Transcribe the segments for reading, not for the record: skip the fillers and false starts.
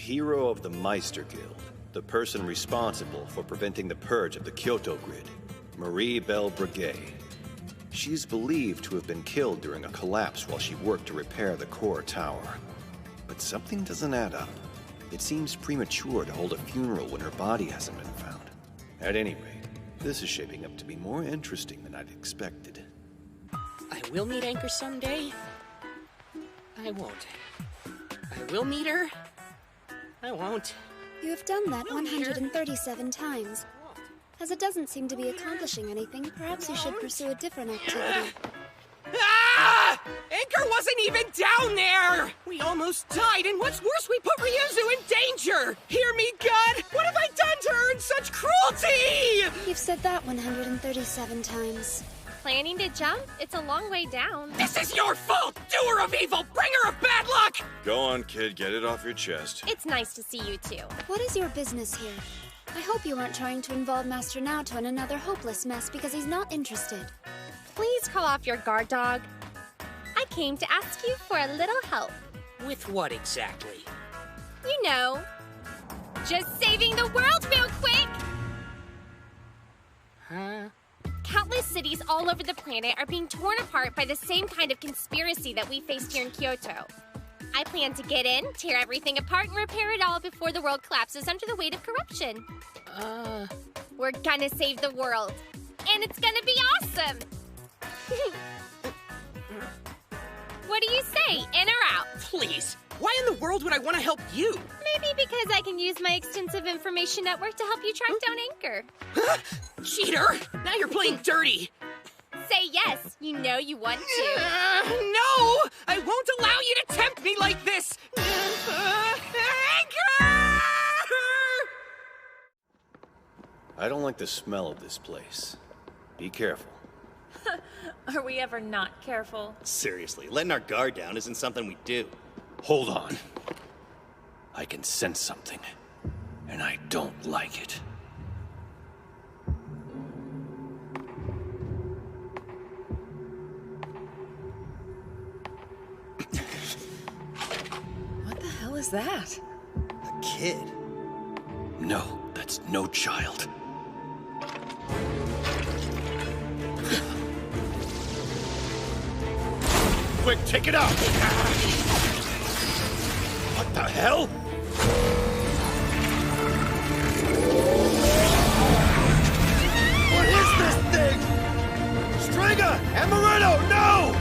hero of the Meister Guild, the person responsible for preventing the purge of the Kyoto Grid, Marie Belle Breguet. She's believed to have been killed during a collapse while she worked to repair the core tower. But something doesn't add up. It seems premature to hold a funeral when her body hasn't been found. At any rate, this is shaping up to be more interesting than I'd expected. I will meet Anchor someday. I won't. I will meet her. I won't. You have done that 137 times. As it doesn't seem to be accomplishing anything, perhaps you should pursue a different activity. Ah! Anchor wasn't even down there! We almost died, and what's worse, we put Ryuzu in danger! Hear me, God? What have I done to earn such cruelty? You've said that 137 times. Planning to jump? It's a long way down. This is your fault! Doer of evil! Bringer of bad luck! Go on, kid. Get it off your chest. It's nice to see you too. What is your business here? I hope you aren't trying to involve Master Naoto in another hopeless mess because he's not interested. Please call off your guard dog. I came to ask you for a little help. With what exactly? You know, just saving the world real quick! Huh? Countless cities all over the planet are being torn apart by the same kind of conspiracy that we faced here in Kyoto. I plan to get in, tear everything apart, and repair it all before the world collapses under the weight of corruption. We're gonna save the world. And it's gonna be awesome! What do you say, in or out? Please, why in the world would I want to help you? Maybe because I can use my extensive information network to help you track down Anchor. Cheater! Now you're playing dirty! Say yes, you know you want to. No! I won't allow you to tempt me like this! Anchor! I don't like the smell of this place. Be careful. Are we ever not careful? Seriously, letting our guard down isn't something we do. Hold on. I can sense something, and I don't like it. What the hell is that? A kid. No, that's no child. Quick, take it out! What the hell? What is this thing? Striga! Amaretto, no!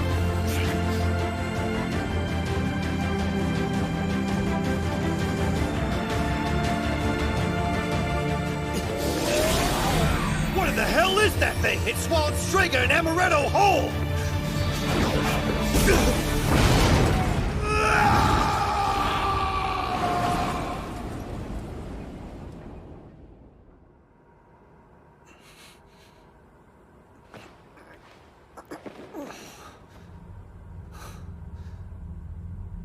What in the hell is that thing? It swallowed Striga and Amaretto whole!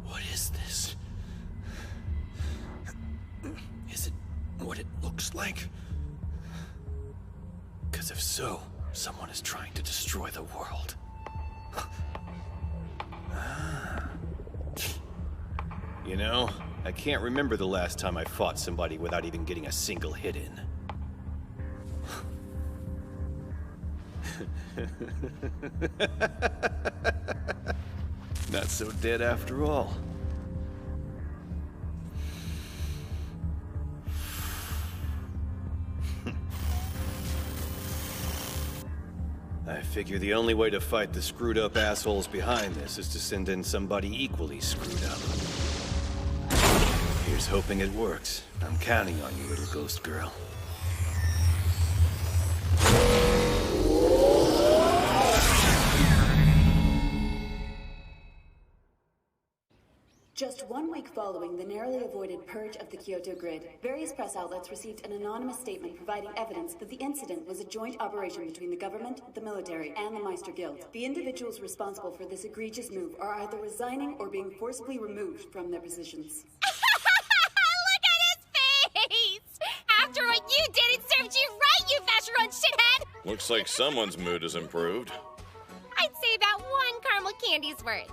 What is this? Is it what it looks like? Because if so, someone is trying to destroy the world. You know, I can't remember the last time I fought somebody without even getting a single hit in. Not so dead after all. I figure the only way to fight the screwed up assholes behind this is to send in somebody equally screwed up. Here's hoping it works. I'm counting on you, little ghost girl. Just 1 week following the narrowly avoided purge of the Kyoto Grid, various press outlets received an anonymous statement providing evidence that the incident was a joint operation between the government, the military, and the Meister Guild. The individuals responsible for this egregious move are either resigning or being forcibly removed from their positions. Look at his face! After what you did, it served you right, you Vacheron shithead! Looks like someone's mood has improved. I'd say about 1 caramel candy's worth.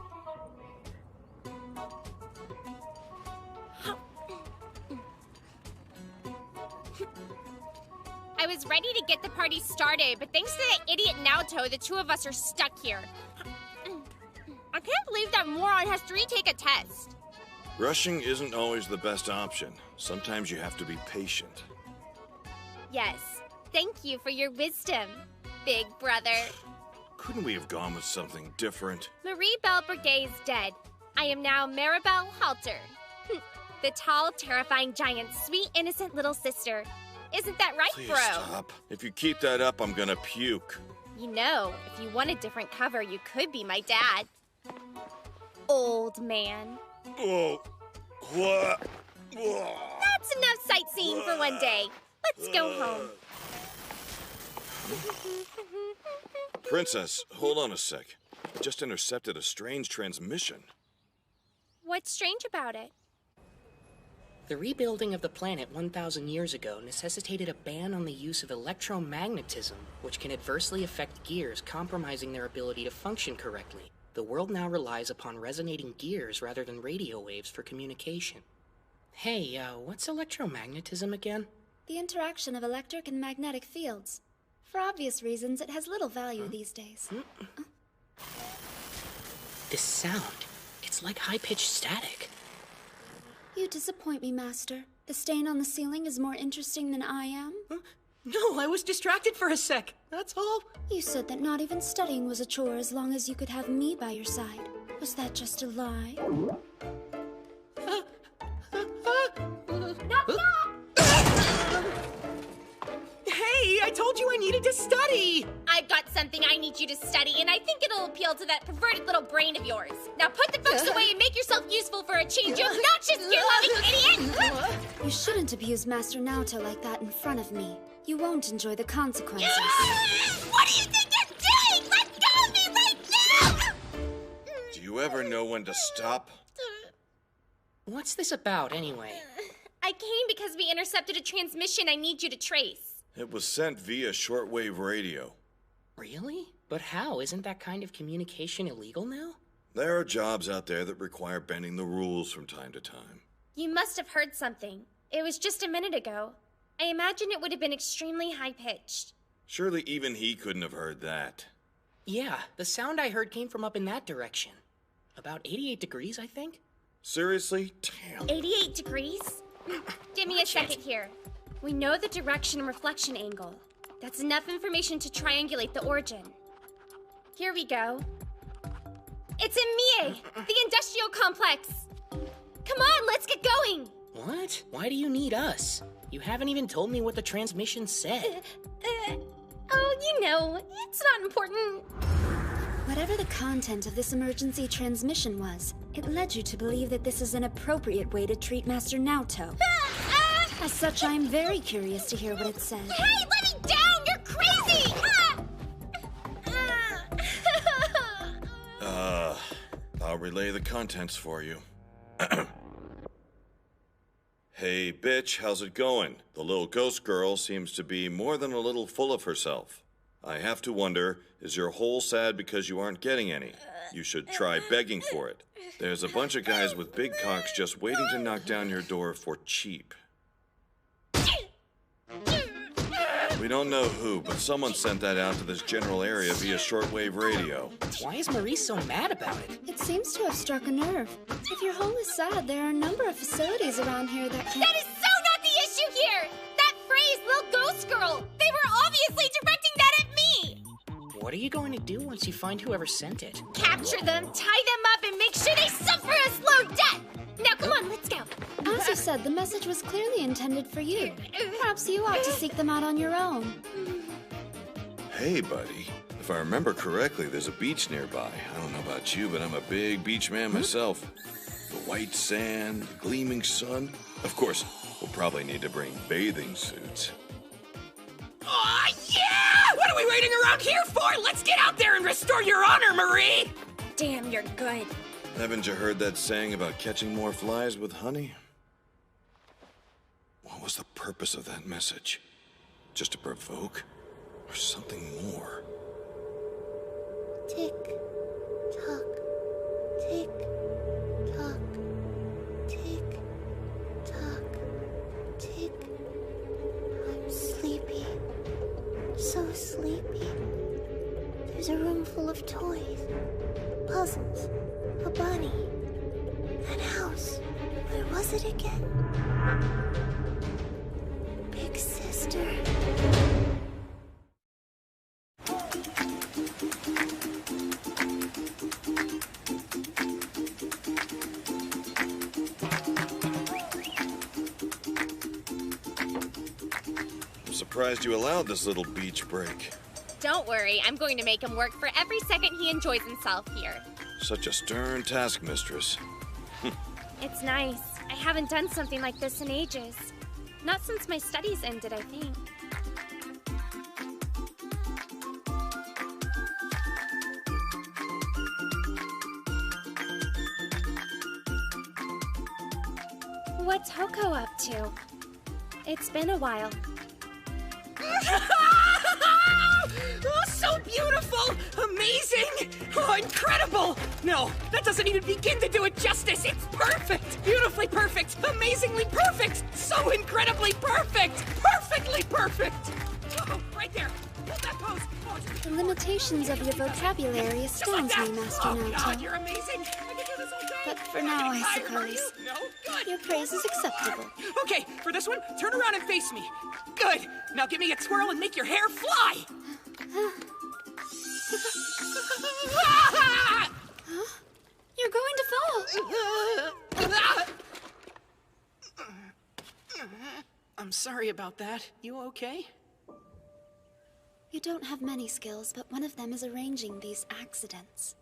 I was ready to get the party started, but thanks to that idiot Naoto, the two of us are stuck here. I can't believe that moron has to retake a test. Rushing isn't always the best option. Sometimes you have to be patient. Yes, thank you for your wisdom, big brother. Couldn't we have gone with something different? Marie Belle Breguet is dead. I am now Maribel Halter. The tall, terrifying giant's sweet, innocent little sister. Isn't that right, Please bro? stop. If you keep that up, I'm gonna puke. You know, if you want a different cover, you could be my dad. Old man. Oh, what? That's enough sightseeing for one day. Let's go home. Princess, hold on a sec. I just intercepted a strange transmission. What's strange about it? The rebuilding of the planet 1,000 years ago necessitated a ban on the use of electromagnetism, which can adversely affect gears, compromising their ability to function correctly. The world now relies upon resonating gears rather than radio waves for communication. Hey, what's electromagnetism again? The interaction of electric and magnetic fields. For obvious reasons, it has little value these days. This sound, it's like high-pitched static. You disappoint me, Master. The stain on the ceiling is more interesting than I am. No, I was distracted for a sec, that's all. You said that not even studying was a chore as long as you could have me by your side. Was that just a lie? Hey, I told you I needed to study! I've got something I need you to study, and I think it'll appeal to that perverted little brain of yours. Now put the books away and make yourself useful for a change, you obnoxious, gear-loving idiot! You shouldn't abuse Master Naoto like that in front of me. You won't enjoy the consequences. What do you think you're doing? Let go of me right now! Do you ever know when to stop? What's this about, anyway? I came because we intercepted a transmission I need you to trace. It was sent via shortwave radio. Really? But how? Isn't that kind of communication illegal now? There are jobs out there that require bending the rules from time to time. You must have heard something. It was just a minute ago. I imagine it would have been extremely high-pitched. Surely even he couldn't have heard that. Yeah, the sound I heard came from up in that direction. About 88 degrees, I think? Seriously? Damn. 88 degrees? Give me a second here. We know the direction and reflection angle. That's enough information to triangulate the origin. Here we go. It's in Mie, the industrial complex. Come on, let's get going. What? Why do you need us? You haven't even told me what the transmission said. Oh, you know, it's not important. Whatever the content of this emergency transmission was, it led you to believe that this is an appropriate way to treat Master Naoto. As such, I am very curious to hear what it said. Hey, let me down! You're crazy! I'll relay the contents for you. Hey, bitch, how's it going? The little ghost girl seems to be more than a little full of herself. I have to wonder, is your hole sad because you aren't getting any? You should try begging for it. There's a bunch of guys with big cocks just waiting to knock down your door for cheap. We don't know who, but someone sent that out to this general area via shortwave radio. Why is Marie so mad about it? It seems to have struck a nerve. If your hole is sad, there are a number of facilities around here that can... That is so not the issue here! That phrase, little ghost girl! They were obviously directing that at me! What are you going to do once you find whoever sent it? Capture them, tie them up, and make sure they suffer a slow death! Now come on, let's go. As you said, the message was clearly intended for you. Perhaps you ought to seek them out on your own. Hey, buddy. If I remember correctly, there's a beach nearby. I don't know about you, but I'm a big beach man myself. The white sand, the gleaming sun. Of course, we'll probably need to bring bathing suits. Aw, yeah! What are we waiting around here for? Let's get out there and restore your honor, Marie! Damn, you're good. Haven't you heard that saying about catching more flies with honey? What was the purpose of that message? Just to provoke? Or something more? Tick, tock, tick, tock, tick, tock, tick. I'm sleepy. puzzles. A bunny. That house. Where was it again? Big sister. I'm surprised you allowed this little beach break. Don't worry, I'm going to make him work for every second he enjoys himself here. Such a stern taskmistress. It's nice. I haven't done something like this in ages. Not since my studies ended, I think. What's Hoko up to? It's been a while. Oh, so beautiful! Amazing! Oh, incredible! No, that doesn't even begin to do it justice! It's perfect! Beautifully perfect! Amazingly perfect! So incredibly perfect! Perfectly perfect! Oh, right there! Hold that pose! Oh, The limitations of your vocabulary just like astounds that. me, Master Oh, Naoto. God, you're amazing! I can do this all day! But for now, I Tired, are suppose. you? No? Good! Your praise is acceptable. Okay, for this one, turn around and face me. Good! Now give me a twirl and make your hair fly! You're going to fall! I'm sorry about that. You okay? You don't have many skills, but one of them is arranging these accidents.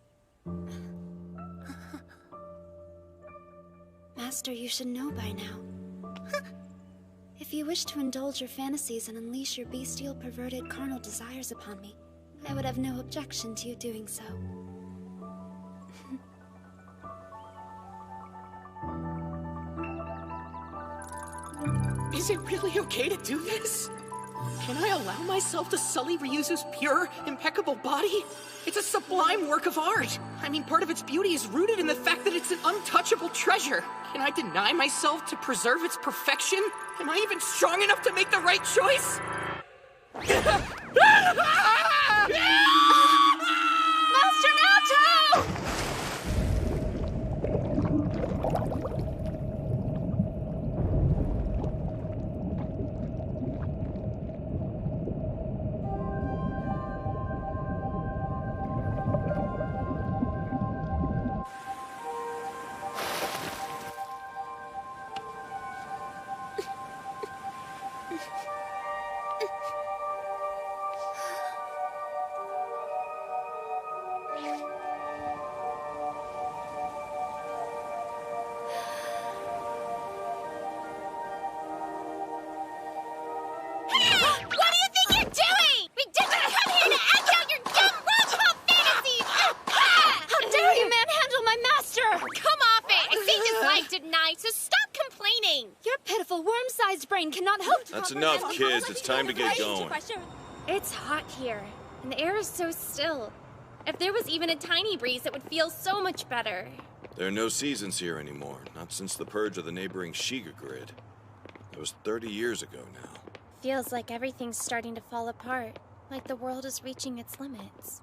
Master, you should know by now. If you wish to indulge your fantasies and unleash your bestial, perverted, carnal desires upon me, I would have no objection to you doing so. Is it really okay to do this? Can I allow myself to sully Ryuzu's pure, impeccable body? It's a sublime work of art. I mean, part of its beauty is rooted in the fact that it's an untouchable treasure. Can I deny myself to preserve its perfection? Am I even strong enough to make the right choice? Master Naoto! That's enough, kids. It's time to get going. It's hot here, and the air is so still. If there was even a tiny breeze, it would feel so much better. There are no seasons here anymore, not since the purge of the neighboring Shiga grid. That was 30 years ago now. Feels like everything's starting to fall apart, like the world is reaching its limits.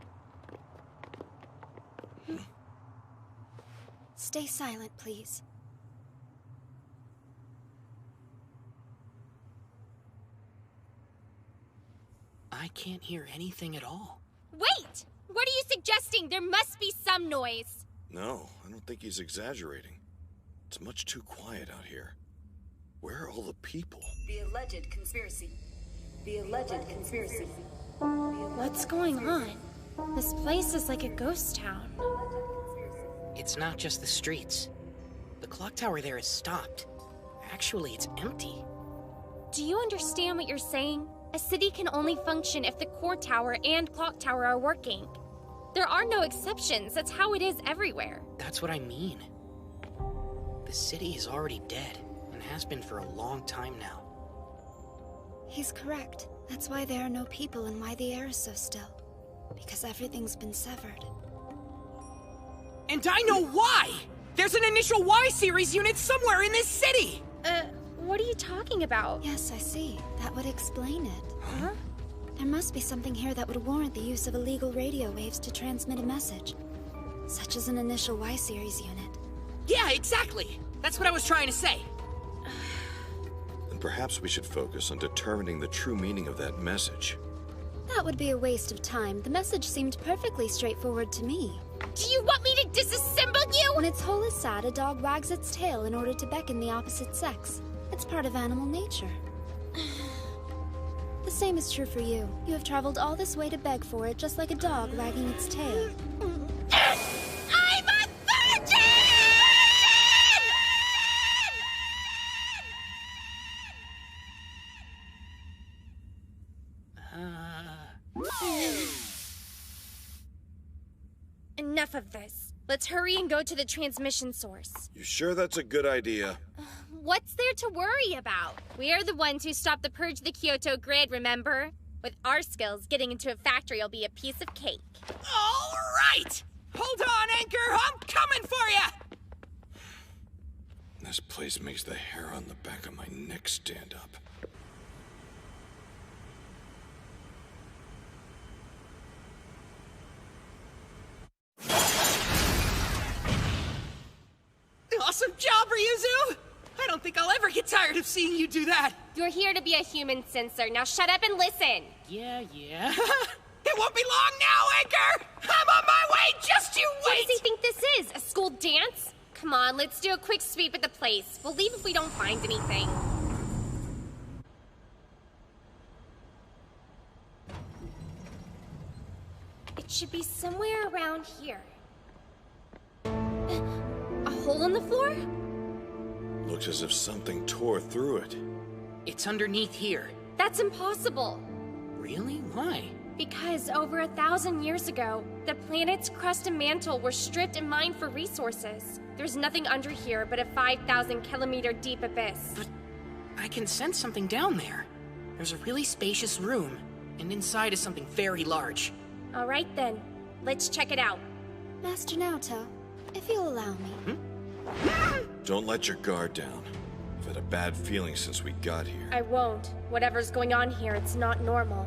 Stay silent, please. I can't hear anything at all. Wait! What are you suggesting? There must be some noise. No, I don't think he's exaggerating. It's much too quiet out here. Where are all the people? The alleged conspiracy. The alleged conspiracy. What's going on? This place is like a ghost town. It's not just the streets. The clock tower there is stopped. Actually, it's empty. Do you understand what you're saying? A city can only function if the core tower and clock tower are working. There are no exceptions. That's how it is everywhere. That's what I mean. The city is already dead, and has been for a long time now. He's correct. That's why there are no people and why the air is so still. Because everything's been severed. And I know why! There's an initial Y series unit somewhere in this city! What are you talking about? Yes, I see. That would explain it. Huh? There must be something here that would warrant the use of illegal radio waves to transmit a message. Such much as an initial Y-Series unit. Yeah, exactly! That's what I was trying to say. Then perhaps we should focus on determining the true meaning of that message. That would be a waste of time. The message seemed perfectly straightforward to me. Do you want me to disassemble you? When its whole is sad, a dog wags its tail in order to beckon the opposite sex. It's part of animal nature. The same is true for you. You have traveled all this way to beg for it, just like a dog wagging its tail. I'm a virgin! Enough of this. Let's hurry and go to the transmission source. You sure that's a good idea? What's there to worry about? We are the ones who stopped the purge of the Kyoto grid, remember? With our skills, getting into a factory will be a piece of cake. All right! Hold on, Anchor! I'm coming for you! This place makes the hair on the back of my neck stand up. Awesome job, Ryuzu! I don't think I'll ever get tired of seeing you do that! You're here to be a human censor. Now shut up and listen! Yeah. It won't be long now, Anchor! I'm on my way, just you What wait! does he think this is? A school dance? Come on, let's do a quick sweep at the place. We'll leave if we don't find anything. It should be somewhere around here. A hole in the floor? Looks as if something tore through it. It's underneath here. That's impossible. Really? Why? Because over 1,000 years ago, the planet's crust and mantle were stripped and mined for resources. There's nothing under here but a 5,000 kilometer deep abyss. But I can sense something down there. There's a really spacious room, and inside is something very large. All right then, let's check it out. Master Naoto, if you'll allow me. Don't let your guard down. I've had a bad feeling since we got here. I won't. Whatever's going on here, it's not normal.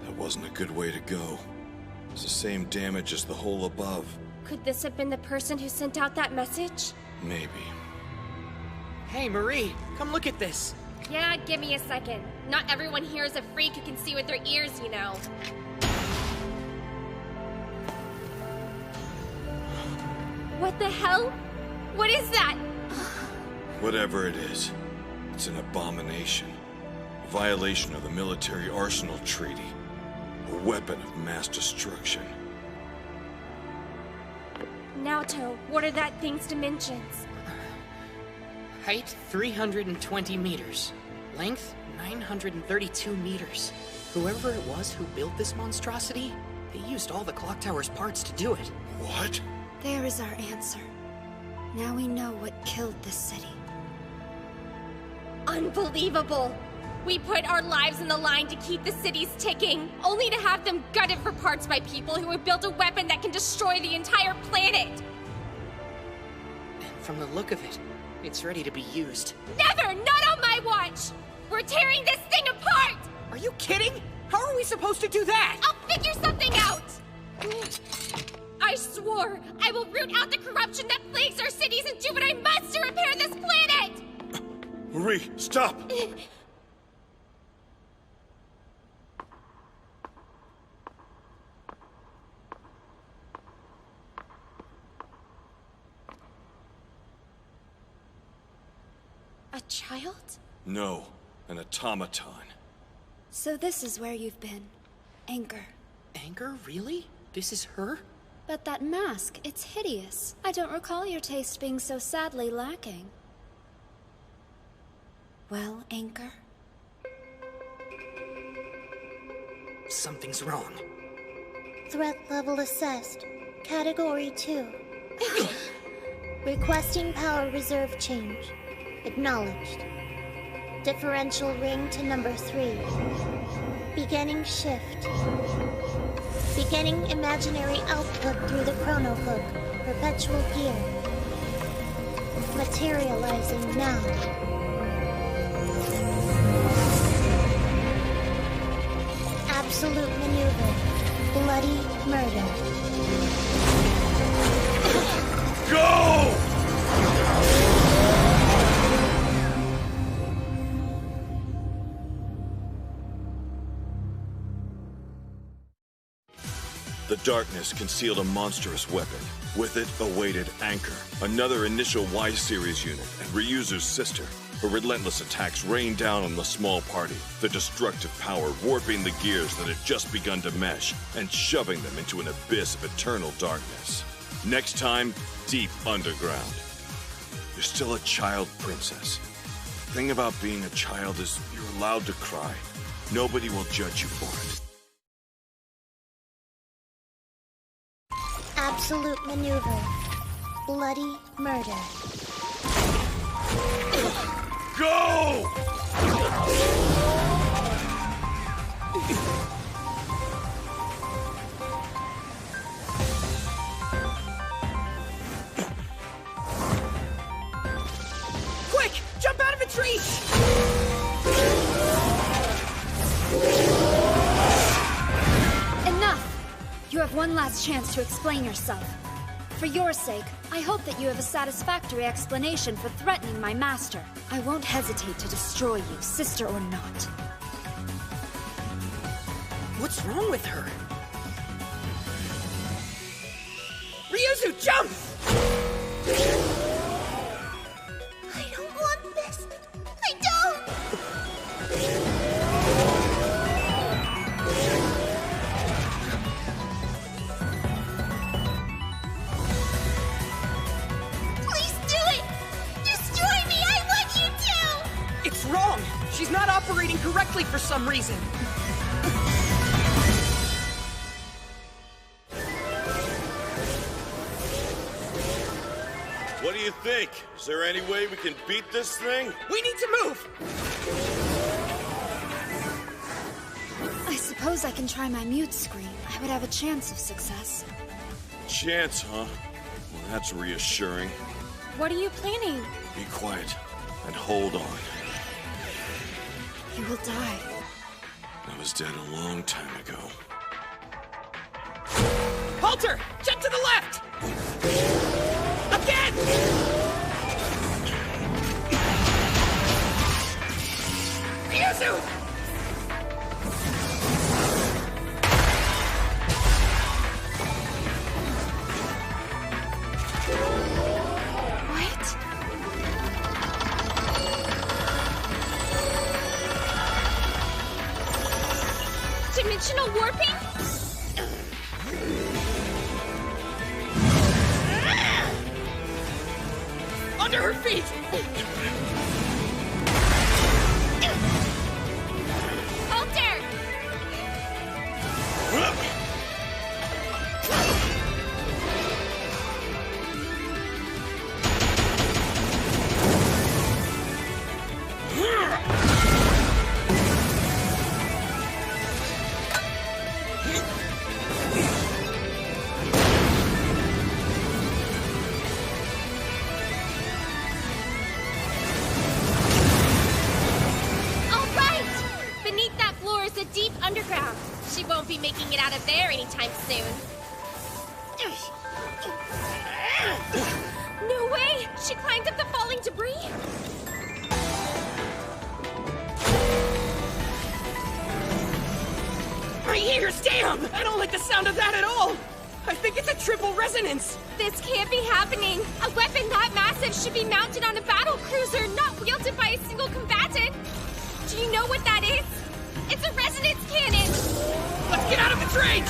That wasn't a good way to go. It's the same damage as the hole above. Could this have been the person who sent out that message? Maybe. Hey, Marie, come look at this. Yeah, give me a second. Not everyone here is a freak who can see with their ears, you know. What the hell? What is that? Whatever it is, it's an abomination. A violation of the Military Arsenal Treaty. A weapon of mass destruction. Naoto, what are that thing's dimensions? Height 320 meters. Length 932 meters. Whoever it was who built this monstrosity, they used all the clock tower's parts to do it. What? There is our answer. Now we know what killed this city. Unbelievable! We put our lives on the line to keep the cities ticking, only to have them gutted for parts by people who have built a weapon that can destroy the entire planet! And from the look of it, it's ready to be used. Never! Not on my watch! We're tearing this thing apart! Are you kidding? How are we supposed to do that? I'll figure something out! I swore I will root out the corruption that plagues our cities and do what I must to repair this planet! Marie, stop! A child? No, an automaton. So this is where you've been. Anchor. Anchor? Really? This is her? But that mask, it's hideous. I don't recall your taste being so sadly lacking. Well, Anchor? Something's wrong. Threat level assessed. Category 2. Requesting power reserve change. Acknowledged. Differential ring to number 3. Beginning shift. Beginning imaginary output through the chrono hook. Perpetual gear. Materializing now. Absolute maneuver. Bloody murder. Go! The darkness concealed a monstrous weapon. With it awaited Anchor, another initial Y-Series unit and Ryuzu's sister. Her relentless attacks rained down on the small party, the destructive power warping the gears that had just begun to mesh and shoving them into an abyss of eternal darkness. Next time, deep underground. You're still a child princess. The thing about being a child is you're allowed to cry. Nobody will judge you for it. Absolute maneuver. Bloody murder. Go! Quick! Jump out of its reach! Enough! You have one last chance to explain yourself. For your sake, I hope that you have a satisfactory explanation for threatening my master. I won't hesitate to destroy you, sister or not. What's wrong with her? Ryuzu, jump! I don't want this. I don't! Please do it! Destroy me! I want you to! It's wrong! She's not operating correctly for some reason. What do you think? Is there any way we can beat this thing? We need to move! I suppose I can try my mute screen. I would have a chance of success. Chance, huh? Well, that's reassuring. What are you planning? Be quiet and hold on. You will die. I was dead a long time ago. Halter! Jump to the left! Again! Ryuzu! What? Dimensional warping? Under her feet! Halter! All right! Beneath that floor is a deep underground. She won't be making it out of there anytime soon. No way! She climbed up the falling debris? My ears, damn! I don't like the sound of that at all! I think it's a triple resonance! This can't be happening. A weapon that massive should be mounted on a battle cruiser, not wielded by a single combatant. Do you know what that is? It's a resonance cannon! Let's get out of its range!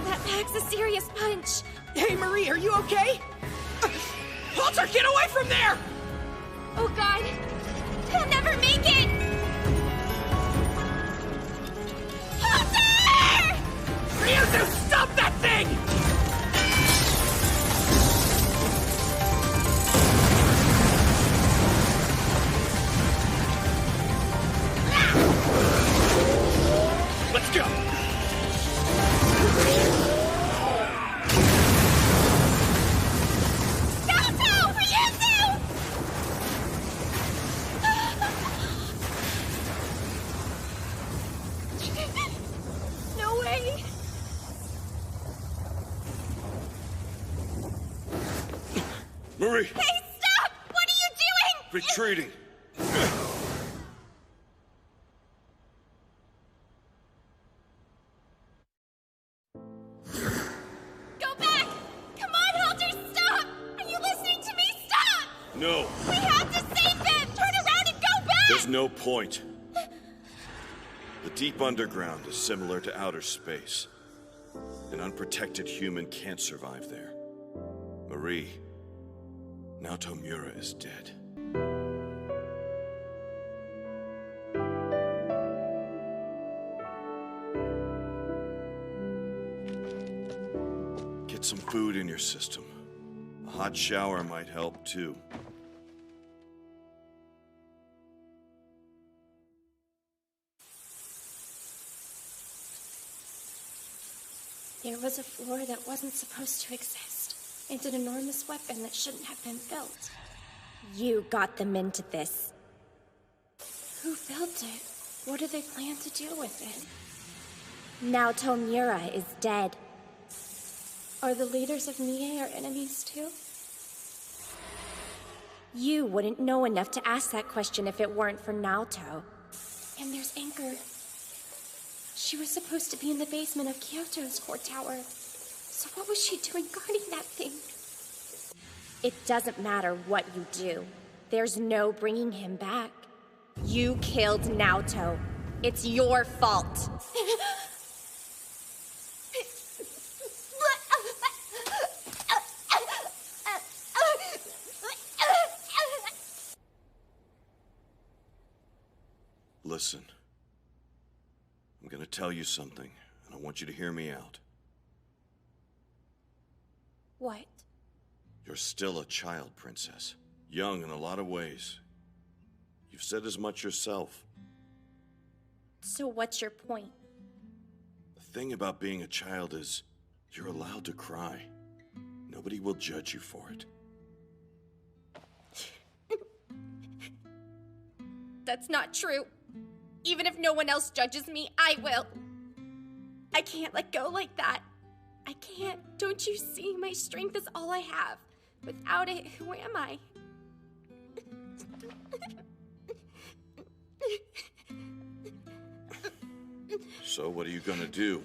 That packs a serious punch. Hey, Marie, are you okay? Halter, get away from there! Oh god, He'll never make it! Halter! Ryuzu, stop that thing! Let's go! Naoto! Ryuzu! No way! Marie! Hey, stop! What are you doing? Retreating! Go back! Come on, Halter, stop! Are you listening to me? Stop! No! We have to save them! Turn around and go back! There's no point. The deep underground is similar to outer space. An unprotected human can't survive there. Marie, Naoto Miura is dead. Get some food in your system. A hot shower might help, too. There was a floor that wasn't supposed to exist, and an enormous weapon that shouldn't have been built. You got them into this. Who built it? What do they plan to do with it? Naoto Miura is dead. Are the leaders of Mie our enemies too? You wouldn't know enough to ask that question if it weren't for Naoto. And there's Anchor. She was supposed to be in the basement of Kyoto's core tower. So what was she doing guarding that thing? It doesn't matter what you do. There's no bringing him back. You killed Naoto. It's your fault. Listen. I'm gonna tell you something, and I want you to hear me out. What? You're still a child, Princess. Young in a lot of ways. You've said as much yourself. So what's your point? The thing about being a child is, you're allowed to cry. Nobody will judge you for it. That's not true. Even if no one else judges me, I will. I can't let go like that. I can't. Don't you see? My strength is all I have. Without it, who am I? So what are you gonna do?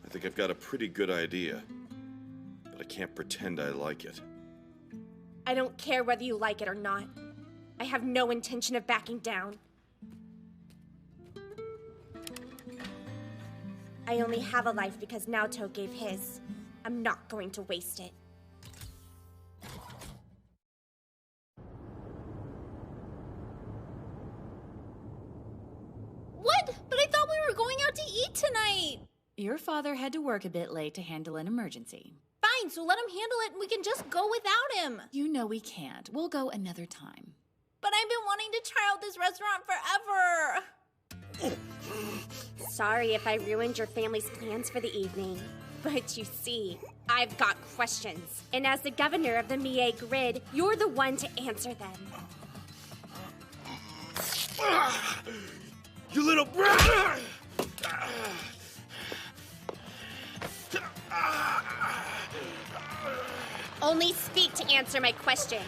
I think I've got a pretty good idea. But I can't pretend I like it. I don't care whether you like it or not. I have no intention of backing down. I only have a life because Naoto gave his. I'm not going to waste it. What? But I thought we were going out to eat tonight! Your father had to work a bit late to handle an emergency. Fine, so let him handle it and we can just go without him. You know we can't. We'll go another time. But I've been wanting to try out this restaurant forever. Sorry if I ruined your family's plans for the evening. But you see, I've got questions. And as the governor of the Mie Grid, you're the one to answer them. You little brat! Only speak to answer my questions.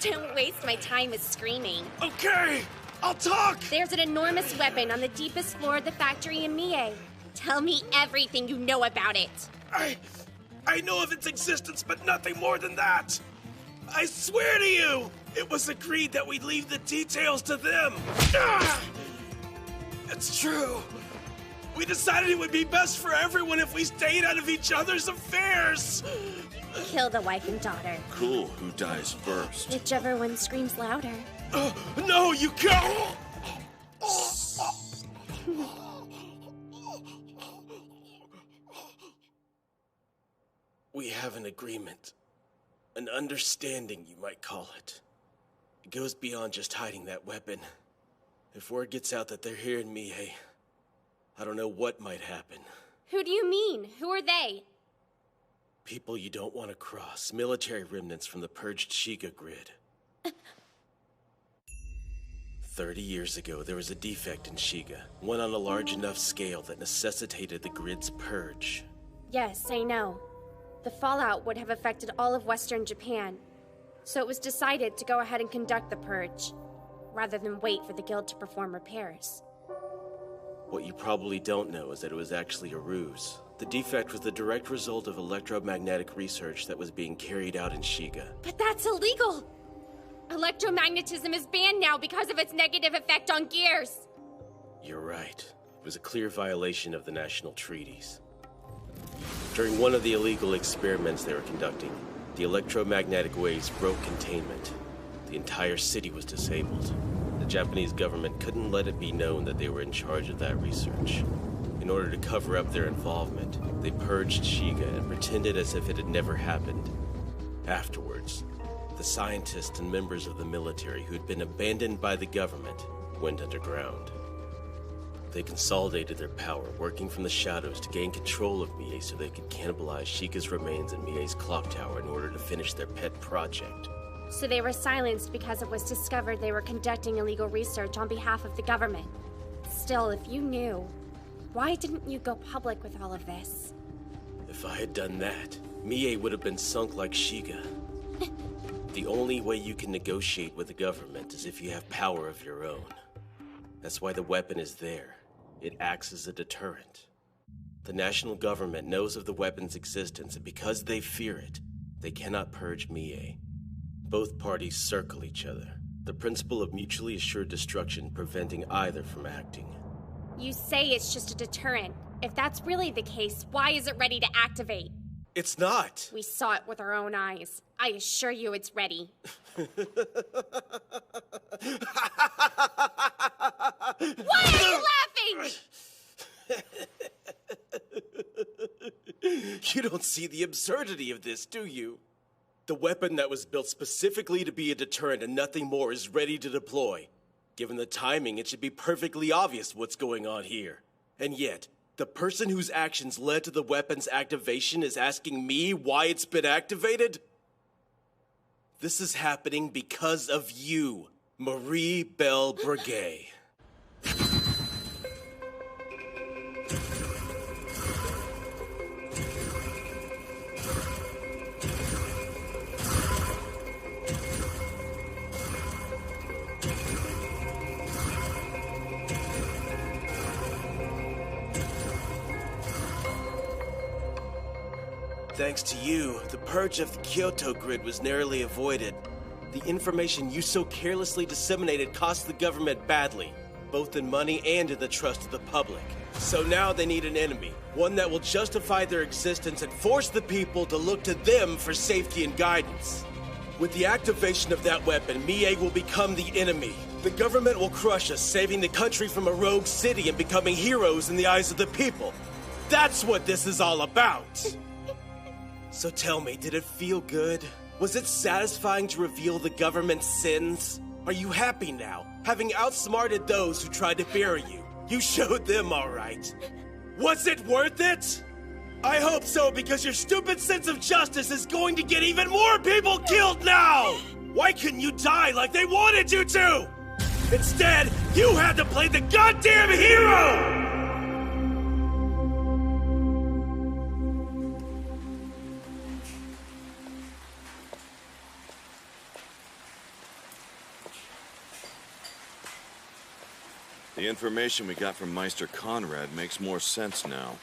Don't waste my time with screaming. Okay, I'll talk! There's an enormous weapon on the deepest floor of the factory in Mie. Tell me everything you know about it. I know of its existence, but nothing more than that. I swear to you, it was agreed that we'd leave the details to them. It's true. We decided it would be best for everyone if we stayed out of each other's affairs. Kill the wife and daughter. Cool, who dies first? Whichever one screams louder. No, you can't! We have an agreement. An understanding, you might call it. It goes beyond just hiding that weapon. If word gets out that they're here in Mihei, I don't know what might happen. Who do you mean? Who are they? People you don't want to cross. Military remnants from the purged Shiga grid. 30 years ago, there was a defect in Shiga. One on a large enough scale that necessitated the grid's purge. Yes, I know. The fallout would have affected all of Western Japan. So it was decided to go ahead and conduct the purge, rather than wait for the guild to perform repairs. What you probably don't know is that it was actually a ruse. The defect was the direct result of electromagnetic research that was being carried out in Shiga. But that's illegal! Electromagnetism is banned now because of its negative effect on gears. You're right. It was a clear violation of the national treaties. During one of the illegal experiments they were conducting, the electromagnetic waves broke containment. The entire city was disabled. The Japanese government couldn't let it be known that they were in charge of that research. In order to cover up their involvement, they purged Shiga and pretended as if it had never happened. Afterwards, the scientists and members of the military who had been abandoned by the government went underground. They consolidated their power, working from the shadows to gain control of Mihei so they could cannibalize Shiga's remains in Mihei's clock tower in order to finish their pet project. So they were silenced because it was discovered they were conducting illegal research on behalf of the government. Still, if you knew, why didn't you go public with all of this? If I had done that, Mihei would have been sunk like Shiga. The only way you can negotiate with the government is if you have power of your own. That's why the weapon is there. It acts as a deterrent. The national government knows of the weapon's existence, and because they fear it, they cannot purge Mihei. Both parties circle each other. The principle of mutually assured destruction preventing either from acting. You say it's just a deterrent. If that's really the case, why is it ready to activate? It's not! We saw it with our own eyes. I assure you it's ready. Why are you laughing? You don't see the absurdity of this, do you? The weapon that was built specifically to be a deterrent and nothing more is ready to deploy. Given the timing, it should be perfectly obvious what's going on here. And yet, the person whose actions led to the weapon's activation is asking me why it's been activated? This is happening because of you, Marie Belle Breguet. Thanks to you, the purge of the Kyoto grid was narrowly avoided. The information you so carelessly disseminated cost the government badly, both in money and in the trust of the public. So now they need an enemy, one that will justify their existence and force the people to look to them for safety and guidance. With the activation of that weapon, Mihei will become the enemy. The government will crush us, saving the country from a rogue city and becoming heroes in the eyes of the people. That's what this is all about! So tell me, did it feel good? Was it satisfying to reveal the government's sins? Are you happy now, having outsmarted those who tried to bury you? You showed them all right. Was it worth it? I hope so, because your stupid sense of justice is going to get even more people killed now! Why couldn't you die like they wanted you to? Instead, you had to play the goddamn hero! The information we got from Meister Conrad makes more sense now.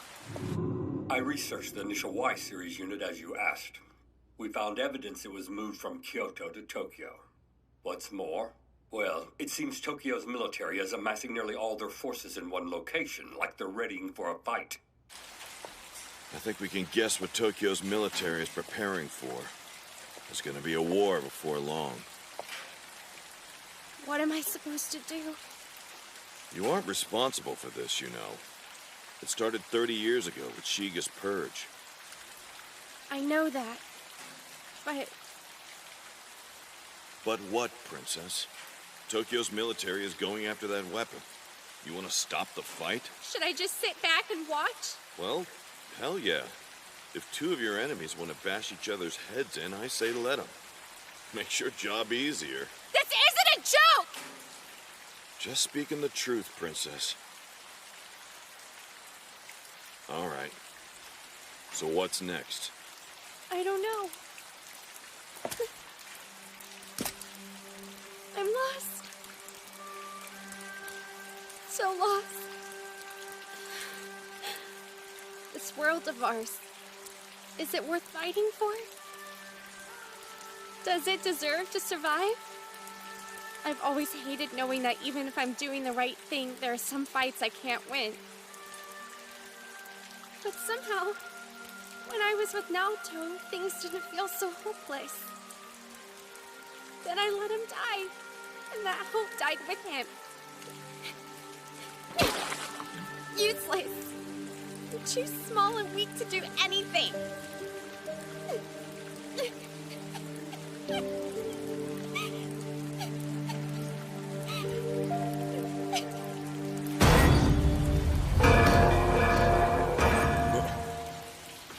I researched the initial Y series unit as you asked. We found evidence it was moved from Kyoto to Tokyo. What's more? Well, it seems Tokyo's military is amassing nearly all their forces in one location, like they're readying for a fight. I think we can guess what Tokyo's military is preparing for. There's gonna be a war before long. What am I supposed to do? You aren't responsible for this, you know. It started 30 years ago with Shiga's purge. I know that. But But what, Princess? Tokyo's military is going after that weapon. You want to stop the fight? should I just sit back and watch? Well, hell yeah. If two of your enemies want to bash each other's heads in, I say let them. Makes your job easier. This isn't a joke! Just speaking the truth, Princess. All right. So what's next? I don't know. I'm lost. So lost. This world of ours, is it worth fighting for? Does it deserve to survive? I've always hated knowing that even if I'm doing the right thing, there are some fights I can't win. But somehow, when I was with Naoto, things didn't feel so hopeless. Then I let him die, and that hope died with him. Useless. I'm too small and weak to do anything.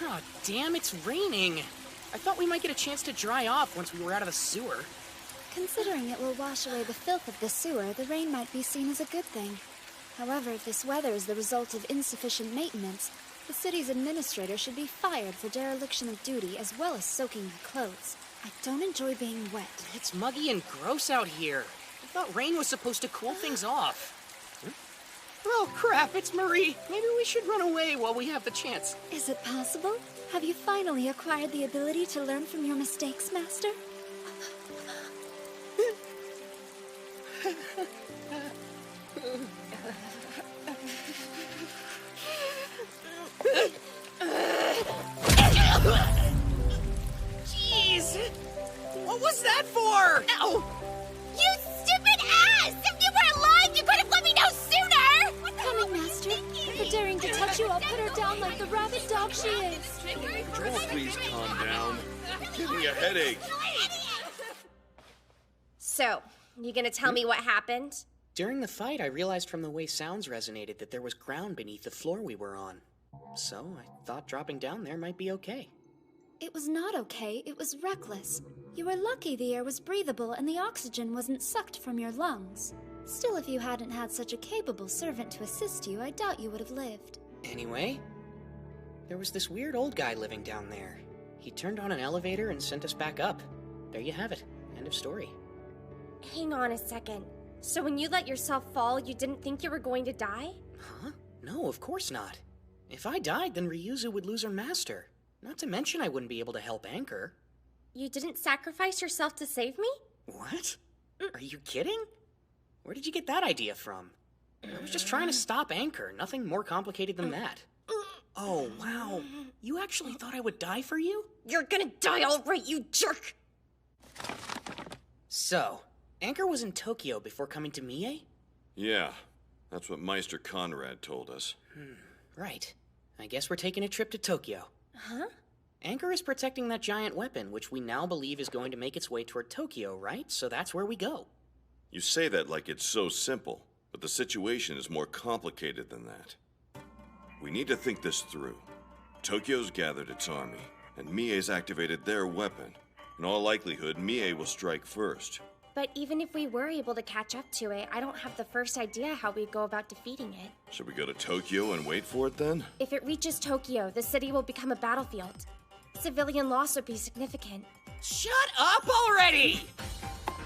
Oh, damn, it's raining. I thought we might get a chance to dry off once we were out of the sewer. Considering it will wash away the filth of the sewer, the rain might be seen as a good thing. However, if this weather is the result of insufficient maintenance, the city's administrator should be fired for dereliction of duty as well as soaking your clothes. I don't enjoy being wet. It's muggy and gross out here. I thought rain was supposed to cool things off. Oh, crap, it's Marie. Maybe we should run away while we have the chance. Is it possible? Have you finally acquired the ability to learn from your mistakes, Master? Jeez! What was that for? Ow! You stupid ass! If you were alive, you could have let me know sooner! Coming, Master. For daring to touch you, I'll put her down like the rabid dog she is. Joel, please calm down. I'm getting a headache. So, you gonna tell me what happened? During the fight, I realized from the way sounds resonated that there was ground beneath the floor we were on. So, I thought dropping down there might be okay. It was not okay, it was reckless. You were lucky the air was breathable and the oxygen wasn't sucked from your lungs. Still, if you hadn't had such a capable servant to assist you, I doubt you would have lived. Anyway, there was this weird old guy living down there. He turned on an elevator and sent us back up. There you have it. End of story. Hang on a second. So when you let yourself fall, you didn't think you were going to die? Huh? No, of course not. If I died, then Ryuzu would lose her master. Not to mention I wouldn't be able to help Anchor. You didn't sacrifice yourself to save me? What? Are you kidding? Where did you get that idea from? I was just trying to stop Anchor. Nothing more complicated than that. Oh, wow. You actually thought I would die for you? You're gonna die all right, you jerk! So, Anchor was in Tokyo before coming to Mie? Yeah, that's what Meister Conrad told us. Right. I guess we're taking a trip to Tokyo. Huh? Anchor is protecting that giant weapon, which we now believe is going to make its way toward Tokyo, right? So that's where we go. You say that like it's so simple, but the situation is more complicated than that. We need to think this through. Tokyo's gathered its army, and Mie's activated their weapon. In all likelihood, Mie will strike first. But even if we were able to catch up to it, I don't have the first idea how we'd go about defeating it. Should we go to Tokyo and wait for it then? If it reaches Tokyo, the city will become a battlefield. Civilian loss would be significant. Shut up already!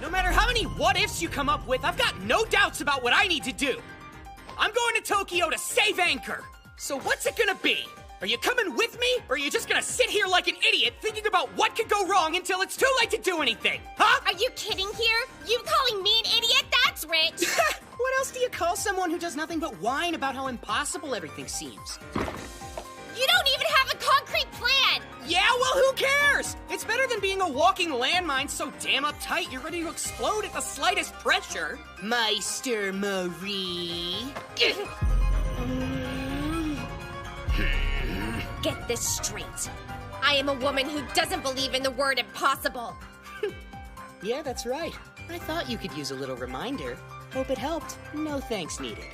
No matter how many what-ifs you come up with, I've got no doubts about what I need to do. I'm going to Tokyo to save Anchor. So what's it gonna be? Are you coming with me, or are you just gonna sit here like an idiot thinking about what could go wrong until it's too late to do anything? Huh? Are you kidding here? You calling me an idiot? That's rich! What else do you call someone who does nothing but whine about how impossible everything seems? You don't even have a concrete plan! Yeah, well, who cares? It's better than being a walking landmine so damn uptight you're ready to explode at the slightest pressure. Meister Marie. Get this straight. I am a woman who doesn't believe in the word impossible. Yeah, that's right. I thought you could use a little reminder. Hope it helped. No thanks needed.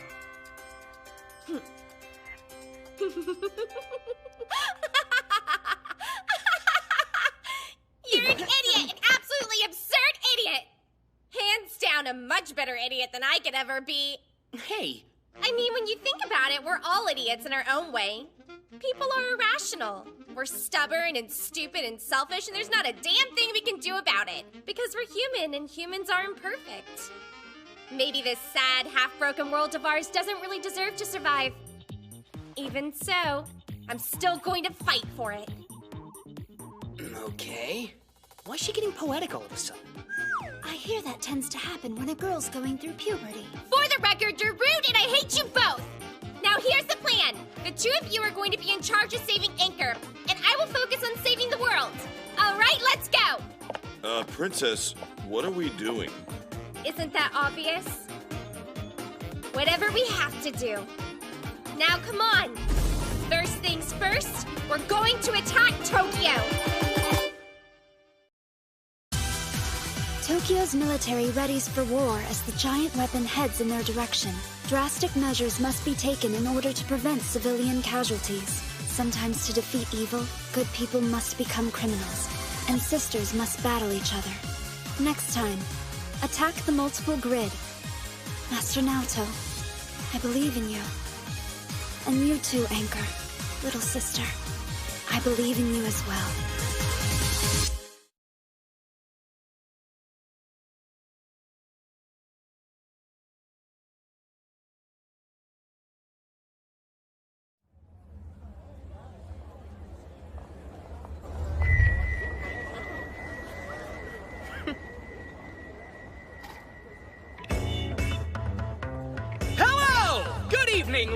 You're an idiot! An absolutely absurd idiot! Hands down, a much better idiot than I could ever be. Hey! I mean, when you think about it, we're all idiots in our own way. People are irrational. We're stubborn and stupid and selfish, and there's not a damn thing we can do about it. Because we're human, and humans are imperfect. Maybe this sad, half-broken world of ours doesn't really deserve to survive. Even so, I'm still going to fight for it. Okay. Why is she getting poetic all of a sudden? I hear that tends to happen when a girl's going through puberty. For the record, you're rude and I hate you both! Now here's the plan. The two of you are going to be in charge of saving Anchor, and I will focus on saving the world. All right, let's go! Princess, what are we doing? Isn't that obvious? Whatever we have to do. Now come on. First things first, we're going to attack Tokyo. Tokyo's military readies for war as the giant weapon heads in their direction. Drastic measures must be taken in order to prevent civilian casualties. Sometimes to defeat evil, good people must become criminals, and sisters must battle each other. Next time, attack the multiple grid. Master Naoto, I believe in you. And you too, Anchor, little sister. I believe in you as well.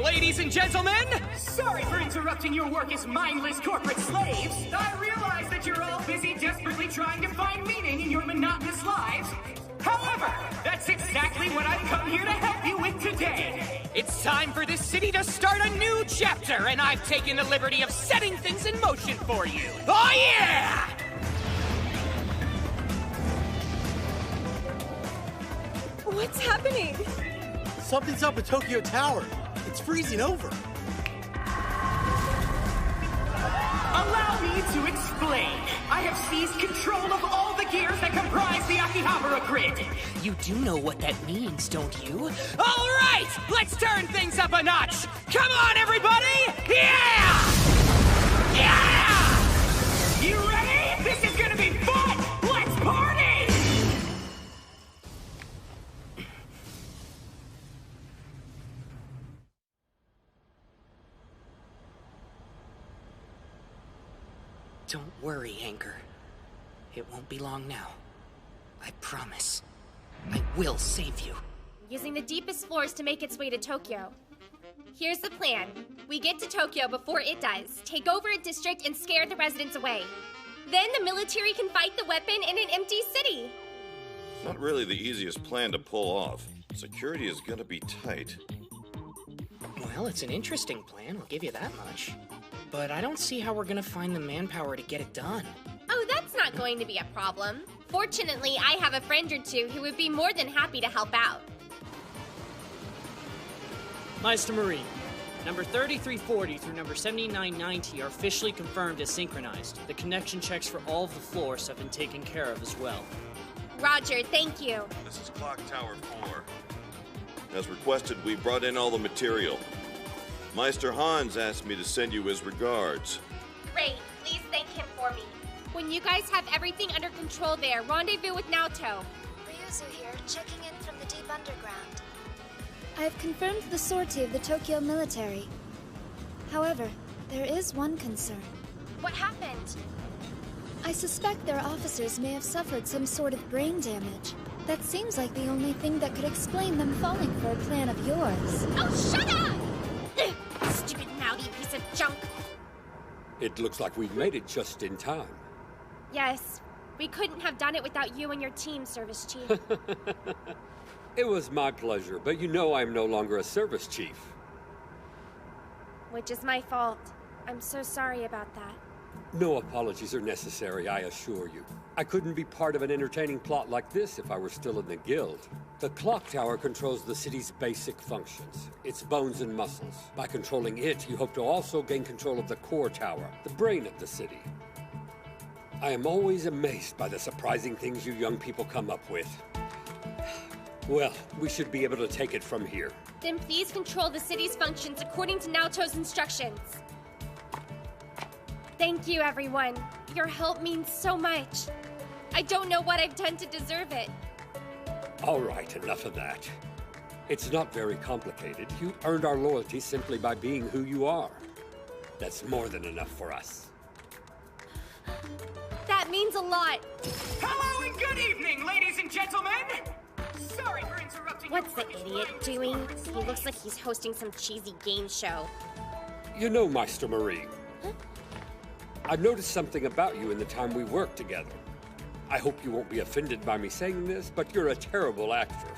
Ladies and gentlemen! Sorry for interrupting your work as mindless corporate slaves. I realize that you're all busy desperately trying to find meaning in your monotonous lives. However, that's exactly what I've come here to help you with today. It's time for this city to start a new chapter, and I've taken the liberty of setting things in motion for you. Oh yeah! What's happening? Something's up at Tokyo Tower. It's freezing over. Allow me to explain. I have seized control of all the gears that comprise the Akihabara grid. You do know what that means, don't you? All right, let's turn things up a notch. Come on, everybody! Yeah! Yeah! You ready? This is gonna be fun! Let's party! Don't worry, Anchor. It won't be long now. I promise. I will save you. Using the deepest floors to make its way to Tokyo. Here's the plan. We get to Tokyo before it does, take over a district, and scare the residents away. Then the military can fight the weapon in an empty city. Not really the easiest plan to pull off. Security is gonna be tight. Well, it's an interesting plan, I'll give you that much. But I don't see how we're gonna find the manpower to get it done. Oh, that's not going to be a problem. Fortunately, I have a friend or two who would be more than happy to help out. Meister Marie, number 3340 through number 7990 are officially confirmed as synchronized. The connection checks for all of the floors have been taken care of as well. Roger, thank you. This is Clock Tower 4. As requested, we brought in all the material. Meister Hans asked me to send you his regards. Great, please thank him for me. When you guys have everything under control there, rendezvous with Naoto. Ryuzu here, checking in from the deep underground. I have confirmed the sortie of the Tokyo military. However, there is one concern. What happened? I suspect their officers may have suffered some sort of brain damage. That seems like the only thing that could explain them falling for a plan of yours. Oh, shut up! Stupid mouthy piece of junk. It looks like we've made it just in time. Yes, we couldn't have done it without you and your team, Service Chief. It was my pleasure, but you know I'm no longer a service chief. Which is my fault. I'm so sorry about that. No apologies are necessary, I assure you. I couldn't be part of an entertaining plot like this if I were still in the guild. The clock tower controls the city's basic functions, its bones and muscles. By controlling it, you hope to also gain control of the core tower, the brain of the city. I am always amazed by the surprising things you young people come up with. Well, we should be able to take it from here. Then please control the city's functions according to Naoto's instructions. Thank you, everyone. Your help means so much. I don't know what I've done to deserve it. All right, enough of that. It's not very complicated. You earned our loyalty simply by being who you are. That's more than enough for us. That means a lot. Hello and good evening, ladies and gentlemen! Sorry for interrupting. What's the idiot doing? He looks like he's hosting some cheesy game show. You know, Meister Marie, I've noticed something about you in the time we worked together. I hope you won't be offended by me saying this, but you're a terrible actor.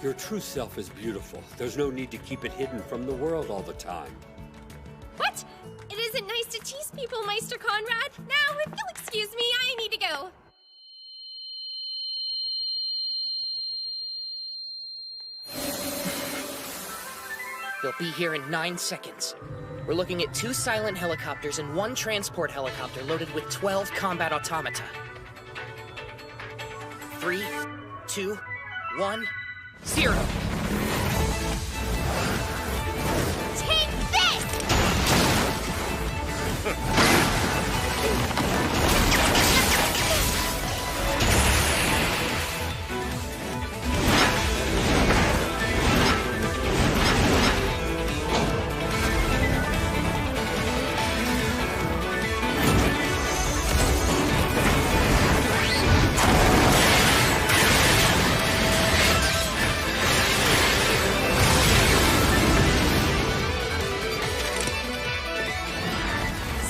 Your true self is beautiful. There's no need to keep it hidden from the world all the time. What? It isn't nice to tease people, Meister Conrad. Now, if you'll excuse me, I need to go. They'll be here in 9 seconds. We're looking at 2 silent helicopters and 1 transport helicopter loaded with 12 combat automata. 3, 2, 1, 0. Take this!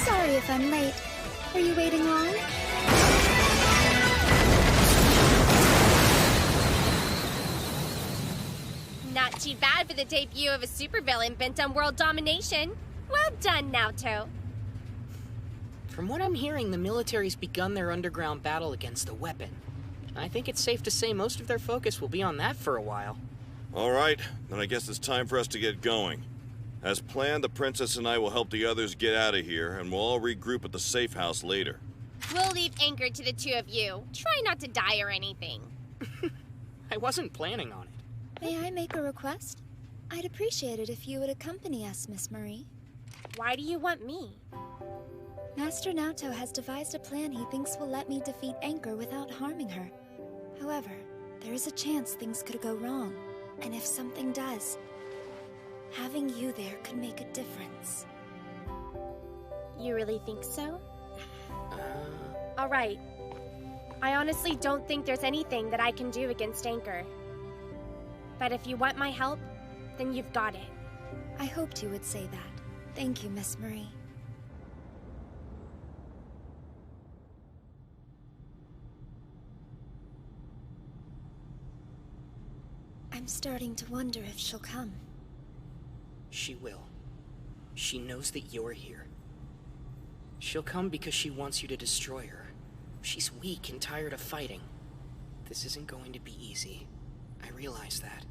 Sorry if I'm late. Were you waiting long? Not too bad for the debut of a supervillain bent on world domination. Well done, Naoto. From what I'm hearing, the military's begun their underground battle against the weapon. I think it's safe to say most of their focus will be on that for a while. All right, then I guess it's time for us to get going. As planned, the princess and I will help the others get out of here, and we'll all regroup at the safe house later. We'll leave Anchor to the 2 of you. Try not to die or anything. I wasn't planning on it. May I make a request? I'd appreciate it if you would accompany us, Miss Marie. Why do you want me? Master Naoto has devised a plan he thinks will let me defeat Anchor without harming her. However, there is a chance things could go wrong. And if something does, having you there could make a difference. You really think so? All right. I honestly don't think there's anything that I can do against Anchor. But if you want my help, then you've got it. I hoped you would say that. Thank you, Miss Marie. I'm starting to wonder if she'll come. She will. She knows that you're here. She'll come because she wants you to destroy her. She's weak and tired of fighting. This isn't going to be easy. I realize that.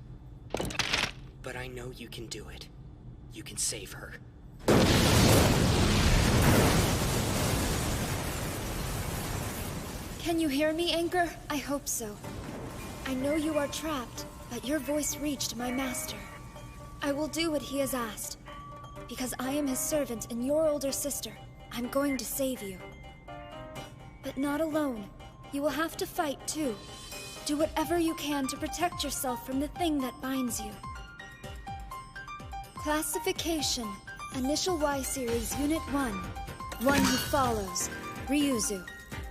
But I know you can do it. You can save her. Can you hear me, Anchor? I hope so. I know you are trapped, but your voice reached my master. I will do what he has asked. Because I am his servant and your older sister, I'm going to save you. But not alone. You will have to fight, too. Do whatever you can to protect yourself from the thing that binds you. Classification. Initial Y Series Unit 1. One who follows. Ryuzu.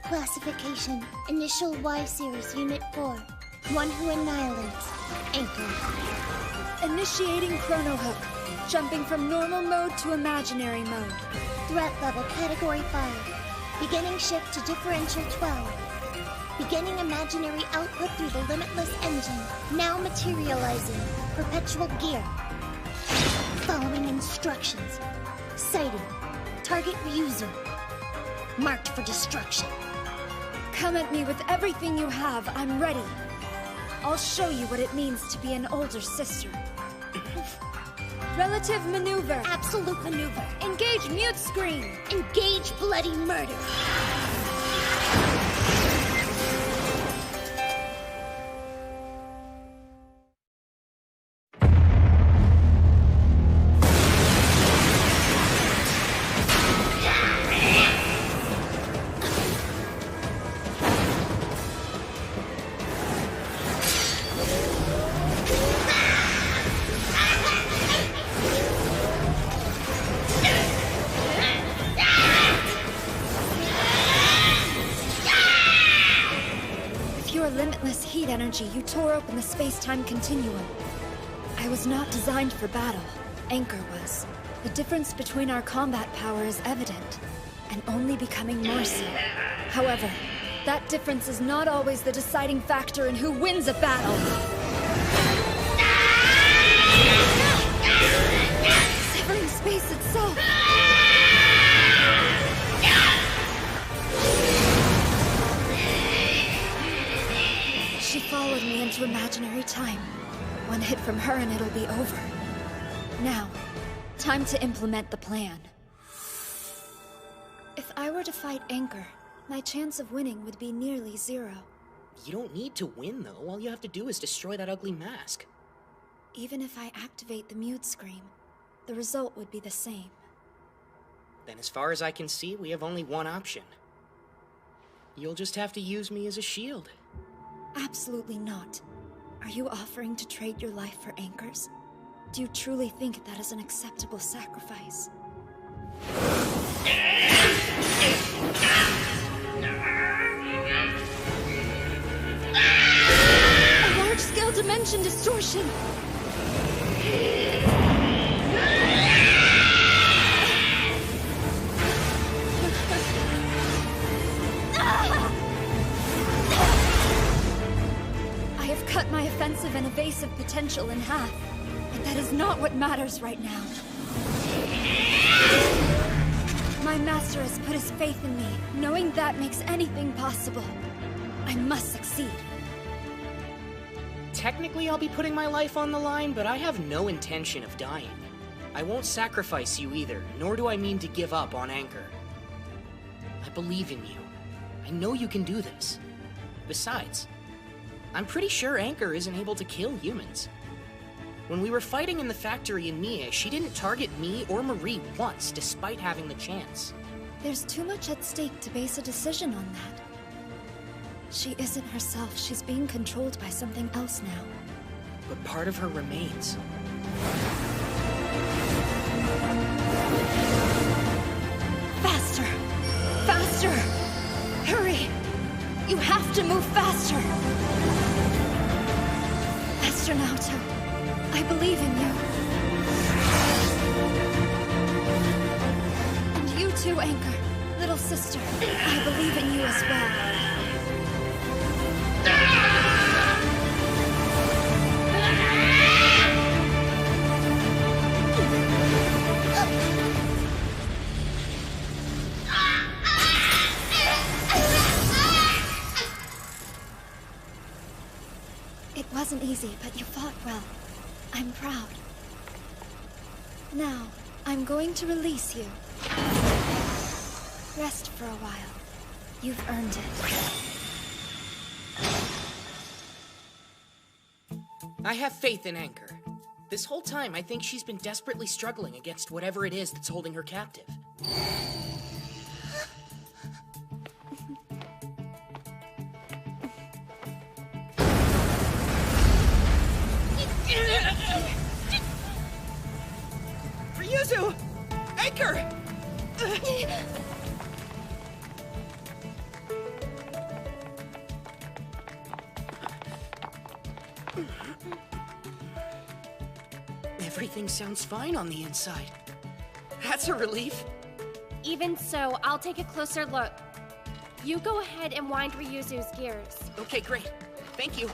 Classification. Initial Y Series Unit 4. One who annihilates. Anchor. Initiating Chrono Hook. Jumping from normal mode to imaginary mode. Threat level Category 5. Beginning shift to Differential 12. Beginning imaginary output through the Limitless engine. Now materializing. Perpetual gear. Following instructions. Sighting. Target Ryuzu. Marked for destruction. Come at me with everything you have. I'm ready. I'll show you what it means to be an older sister. Relative maneuver. Absolute maneuver. Engage mute screen. Engage bloody murder. Limitless heat energy, you tore open the space-time continuum. I was not designed for battle. Anchor was. The difference between our combat power is evident, and only becoming more so. However, that difference is not always the deciding factor in who wins a battle. Severing space itself. She followed me into imaginary time. One hit from her and it'll be over. Now, time to implement the plan. If I were to fight Anchor, my chance of winning would be nearly 0. You don't need to win, though. All you have to do is destroy that ugly mask. Even if I activate the mute scream, the result would be the same. Then as far as I can see, we have only one option. You'll just have to use me as a shield. Absolutely not. Are you offering to trade your life for Anchor's? Do you truly think that is an acceptable sacrifice? A large-scale dimension distortion! I have cut my offensive and evasive potential in half, but that is not what matters right now. My master has put his faith in me, knowing that makes anything possible. I must succeed. Technically, I'll be putting my life on the line, but I have no intention of dying. I won't sacrifice you either, nor do I mean to give up on Anchor. I believe in you. I know you can do this. Besides, I'm pretty sure Anchor isn't able to kill humans. When we were fighting in the factory in Mia, she didn't target me or Marie once, despite having the chance. There's too much at stake to base a decision on that. She isn't herself. She's being controlled by something else now. But part of her remains. Faster! Faster! Hurry! You have to move faster! Master Naoto, I believe in you. And you too, Anchor. Little sister, I believe in you as well. It wasn't easy, but you fought well. I'm proud. Now, I'm going to release you. Rest for a while. You've earned it. I have faith in Anchor. This whole time, I think she's been desperately struggling against whatever it is that's holding her captive. Ryuzu! Anchor! Everything sounds fine on the inside. That's a relief. Even so, I'll take a closer look. You go ahead and wind Ryuzu's gears. Okay, great. Thank you.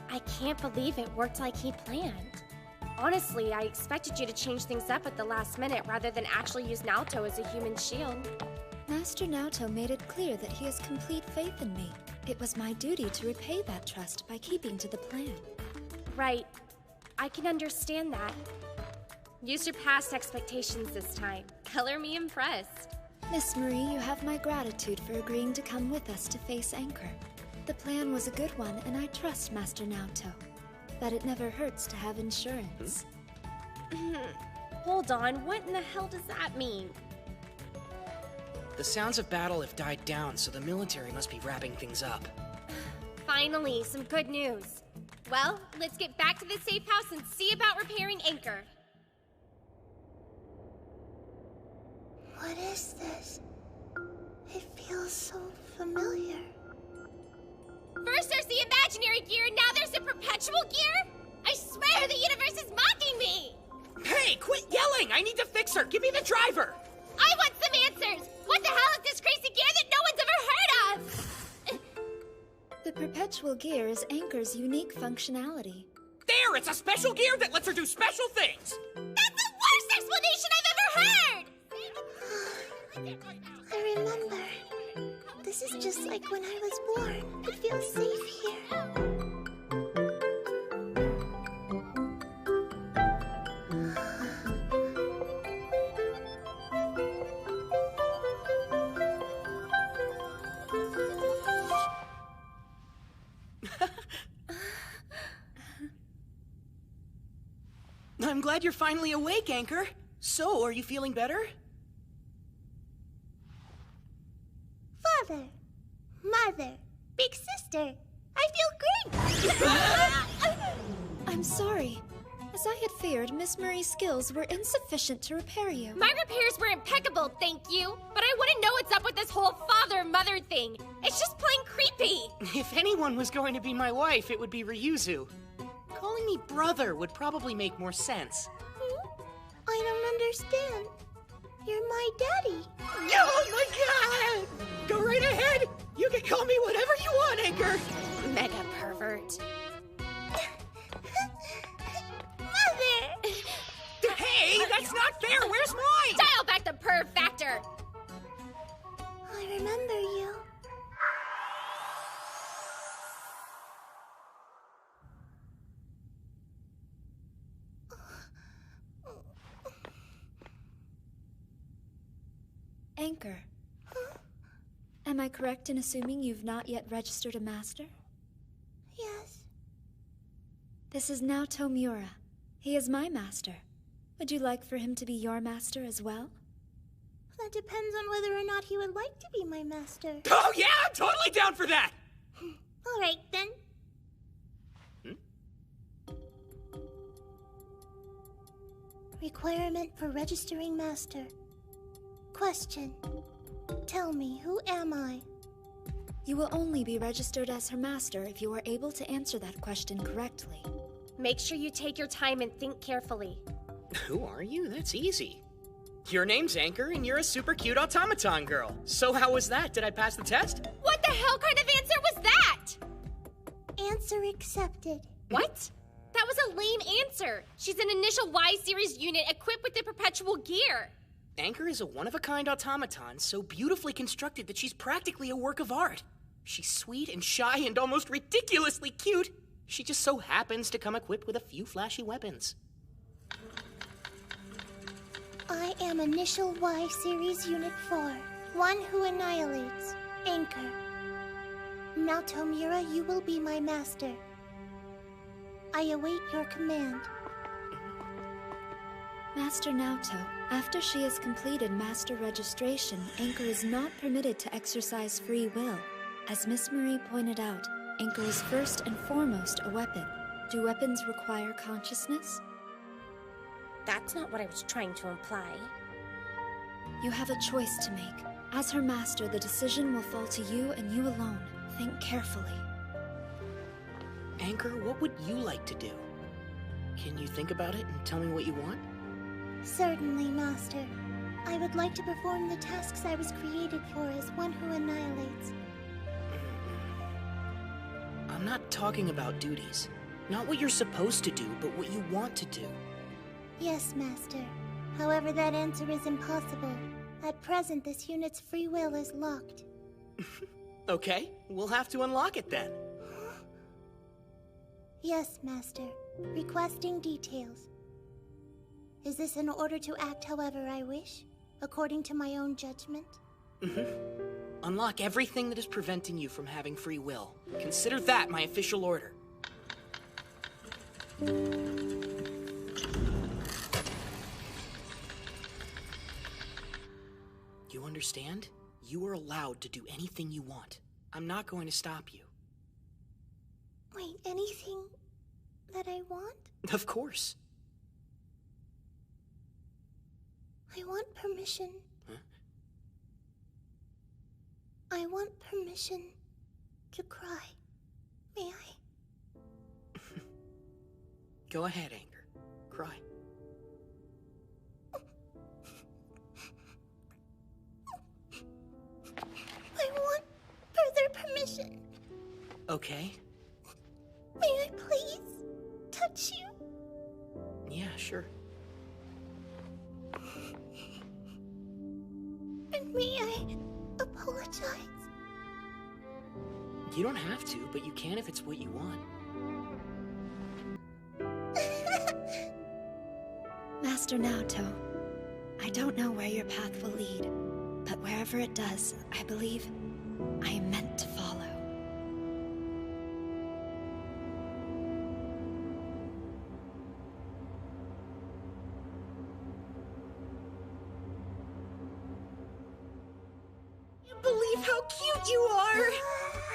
I can't believe it worked like he planned. Honestly, I expected you to change things up at the last minute rather than actually use Naoto as a human shield. Master Naoto made it clear that he has complete faith in me. It was my duty to repay that trust by keeping to the plan. Right. I can understand that. You surpassed expectations this time. Color me impressed. Miss Marie, you have my gratitude for agreeing to come with us to face Anchor. The plan was a good one, and I trust Master Naoto. But it never hurts to have insurance. Hold on, what in the hell does that mean? The sounds of battle have died down, so the military must be wrapping things up. Finally, some good news. Well, let's get back to the safe house and see about repairing Anchor. What is this? It feels so familiar. First there's the imaginary gear, and now there's the perpetual gear? I swear the universe is mocking me! Hey, quit yelling! I need to fix her! Give me the driver! I want some answers! What the hell is this crazy gear that no one's ever heard of? The perpetual gear is Anchor's unique functionality. There! It's a special gear that lets her do special things! That's the worst explanation I've ever heard! I remember. This is just like when I was born. It feels safe here. I'm glad you're finally awake, Anchor. So, are you feeling better? Father, Mother, Big Sister, I feel great! I'm sorry. As I had feared, Miss Marie's skills were insufficient to repair you. My repairs were impeccable, thank you. But I wouldn't know what's up with this whole father-mother thing. It's just plain creepy. If anyone was going to be my wife, it would be Ryuzu. Calling me brother would probably make more sense. I don't understand. You're my daddy. Oh my god! Go right ahead! You can call me whatever you want, Anchor! Mega pervert. Mother! Hey, that's not fair! Where's mine? Dial back the perv factor! I remember you. Anchor. Am I correct in assuming you've not yet registered a master? Yes. This is Naoto Miura. He is my master. Would you like for him to be your master as well? That depends on whether or not he would like to be my master. Oh yeah, I'm totally down for that! All right, then. Requirement for registering master. Question. Tell me, who am I? You will only be registered as her master if you are able to answer that question correctly. Make sure you take your time and think carefully. Who are you? That's easy. Your name's Anchor, and you're a super cute automaton girl. So how was that? Did I pass the test? What the hell kind of answer was that? Answer accepted. What? That was a lame answer. She's an initial Y-series unit equipped with the perpetual gear. Anchor is a one-of-a-kind automaton, so beautifully constructed that she's practically a work of art. She's sweet and shy and almost ridiculously cute. She just so happens to come equipped with a few flashy weapons. I am Initial Y Series Unit 4, one who annihilates. Anchor. Naoto Miura, you will be my master. I await your command. Master Naoto, after she has completed master registration, Anchor is not permitted to exercise free will. As Miss Marie pointed out, Anchor is first and foremost a weapon. Do weapons require consciousness? That's not what I was trying to imply. You have a choice to make. As her master, the decision will fall to you and you alone. Think carefully. Anchor, what would you like to do? Can you think about it and tell me what you want? Certainly, Master. I would like to perform the tasks I was created for as one who annihilates. I'm not talking about duties. Not what you're supposed to do, but what you want to do. Yes, Master. However, that answer is impossible. At present, this unit's free will is locked. Okay, we'll have to unlock it then. Yes, Master. Requesting details. Is this in order to act however I wish? According to my own judgment? Unlock everything that is preventing you from having free will. Consider that my official order. You understand? You are allowed to do anything you want. I'm not going to stop you. Wait, anything that I want? Of course. I want permission. Huh? I want permission to cry. May I? Go ahead, Anger. Cry. I want further permission. Okay. May I please touch you? Yeah, sure. And may I apologize? You don't have to, but you can if it's what you want. Master Naoto, I don't know where your path will lead, but wherever it does, I believe I am meant to follow. Can't believe how cute you are!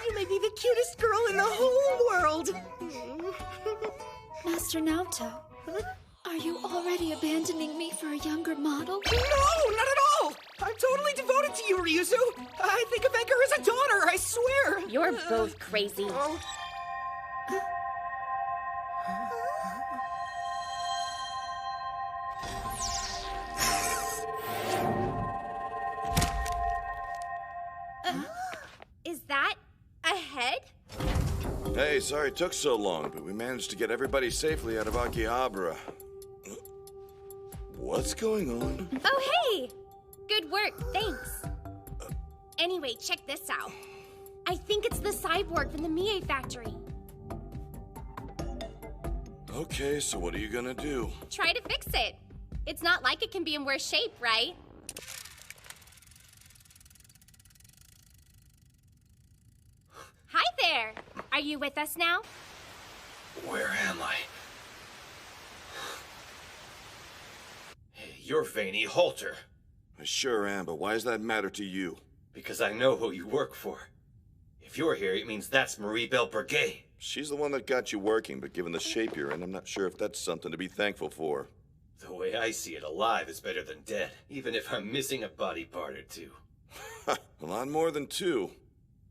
You may be the cutest girl in the whole world! Master Naoto, are you already abandoning me for a younger model? No, not at all! I'm totally devoted to you, Ryuzu! I think of Edgar as a daughter, I swear! You're both crazy. Is that a head? Hey, sorry it took so long, but we managed to get everybody safely out of Akihabara. What's going on? Oh, hey! Good work, thanks. Anyway, check this out. I think it's the cyborg from the Mie factory. Okay, so what are you gonna do? Try to fix it. It's not like it can be in worse shape, right? Hi there! Are you with us now? Where am I? Hey, you're Vaini Halter. I sure am, but why does that matter to you? Because I know who you work for. If you're here, it means that's Marie Belle Breguet. She's the one that got you working, but given the shape you're in, I'm not sure if that's something to be thankful for. The way I see it, alive is better than dead, even if I'm missing a body part or two. A lot more than two.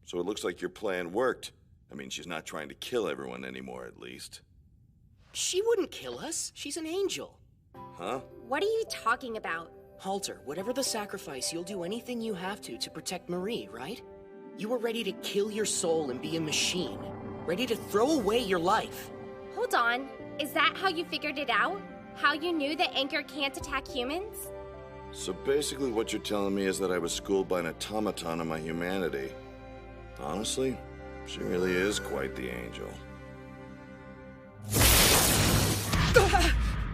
So it looks like your plan worked. I mean, she's not trying to kill everyone anymore, at least. She wouldn't kill us. She's an angel. Huh? What are you talking about? Halter, whatever the sacrifice, you'll do anything you have to protect Marie, right? You were ready to kill your soul and be a machine. Ready to throw away your life. Hold on. Is that how you figured it out? How you knew that Anchor can't attack humans? So basically what you're telling me is that I was schooled by an automaton of my humanity. Honestly, she really is quite the angel.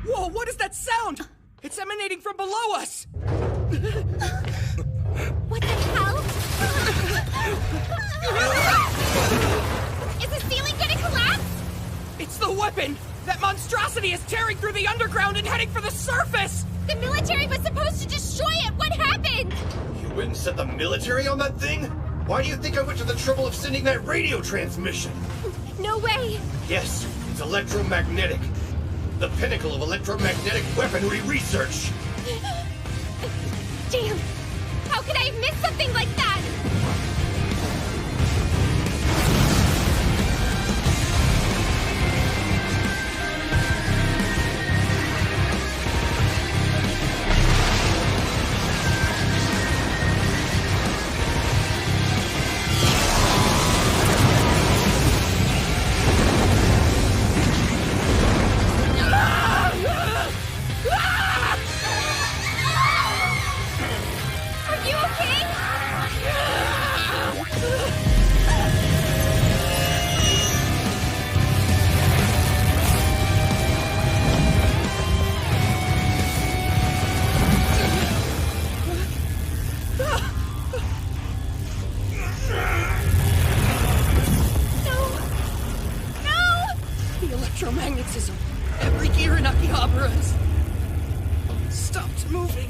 Whoa, what is that sound? It's emanating from below us! What the hell? Is the ceiling gonna collapse? It's the weapon! That monstrosity is tearing through the underground and heading for the surface! The military was supposed to destroy it! What happened? You went and set the military on that thing? Why do you think I went to the trouble of sending that radio transmission? No way! Yes, it's electromagnetic. The pinnacle of electromagnetic weaponry research. Damn! How could I have missed something like that? electromagnetism. Every gear in Akihabara has stopped moving.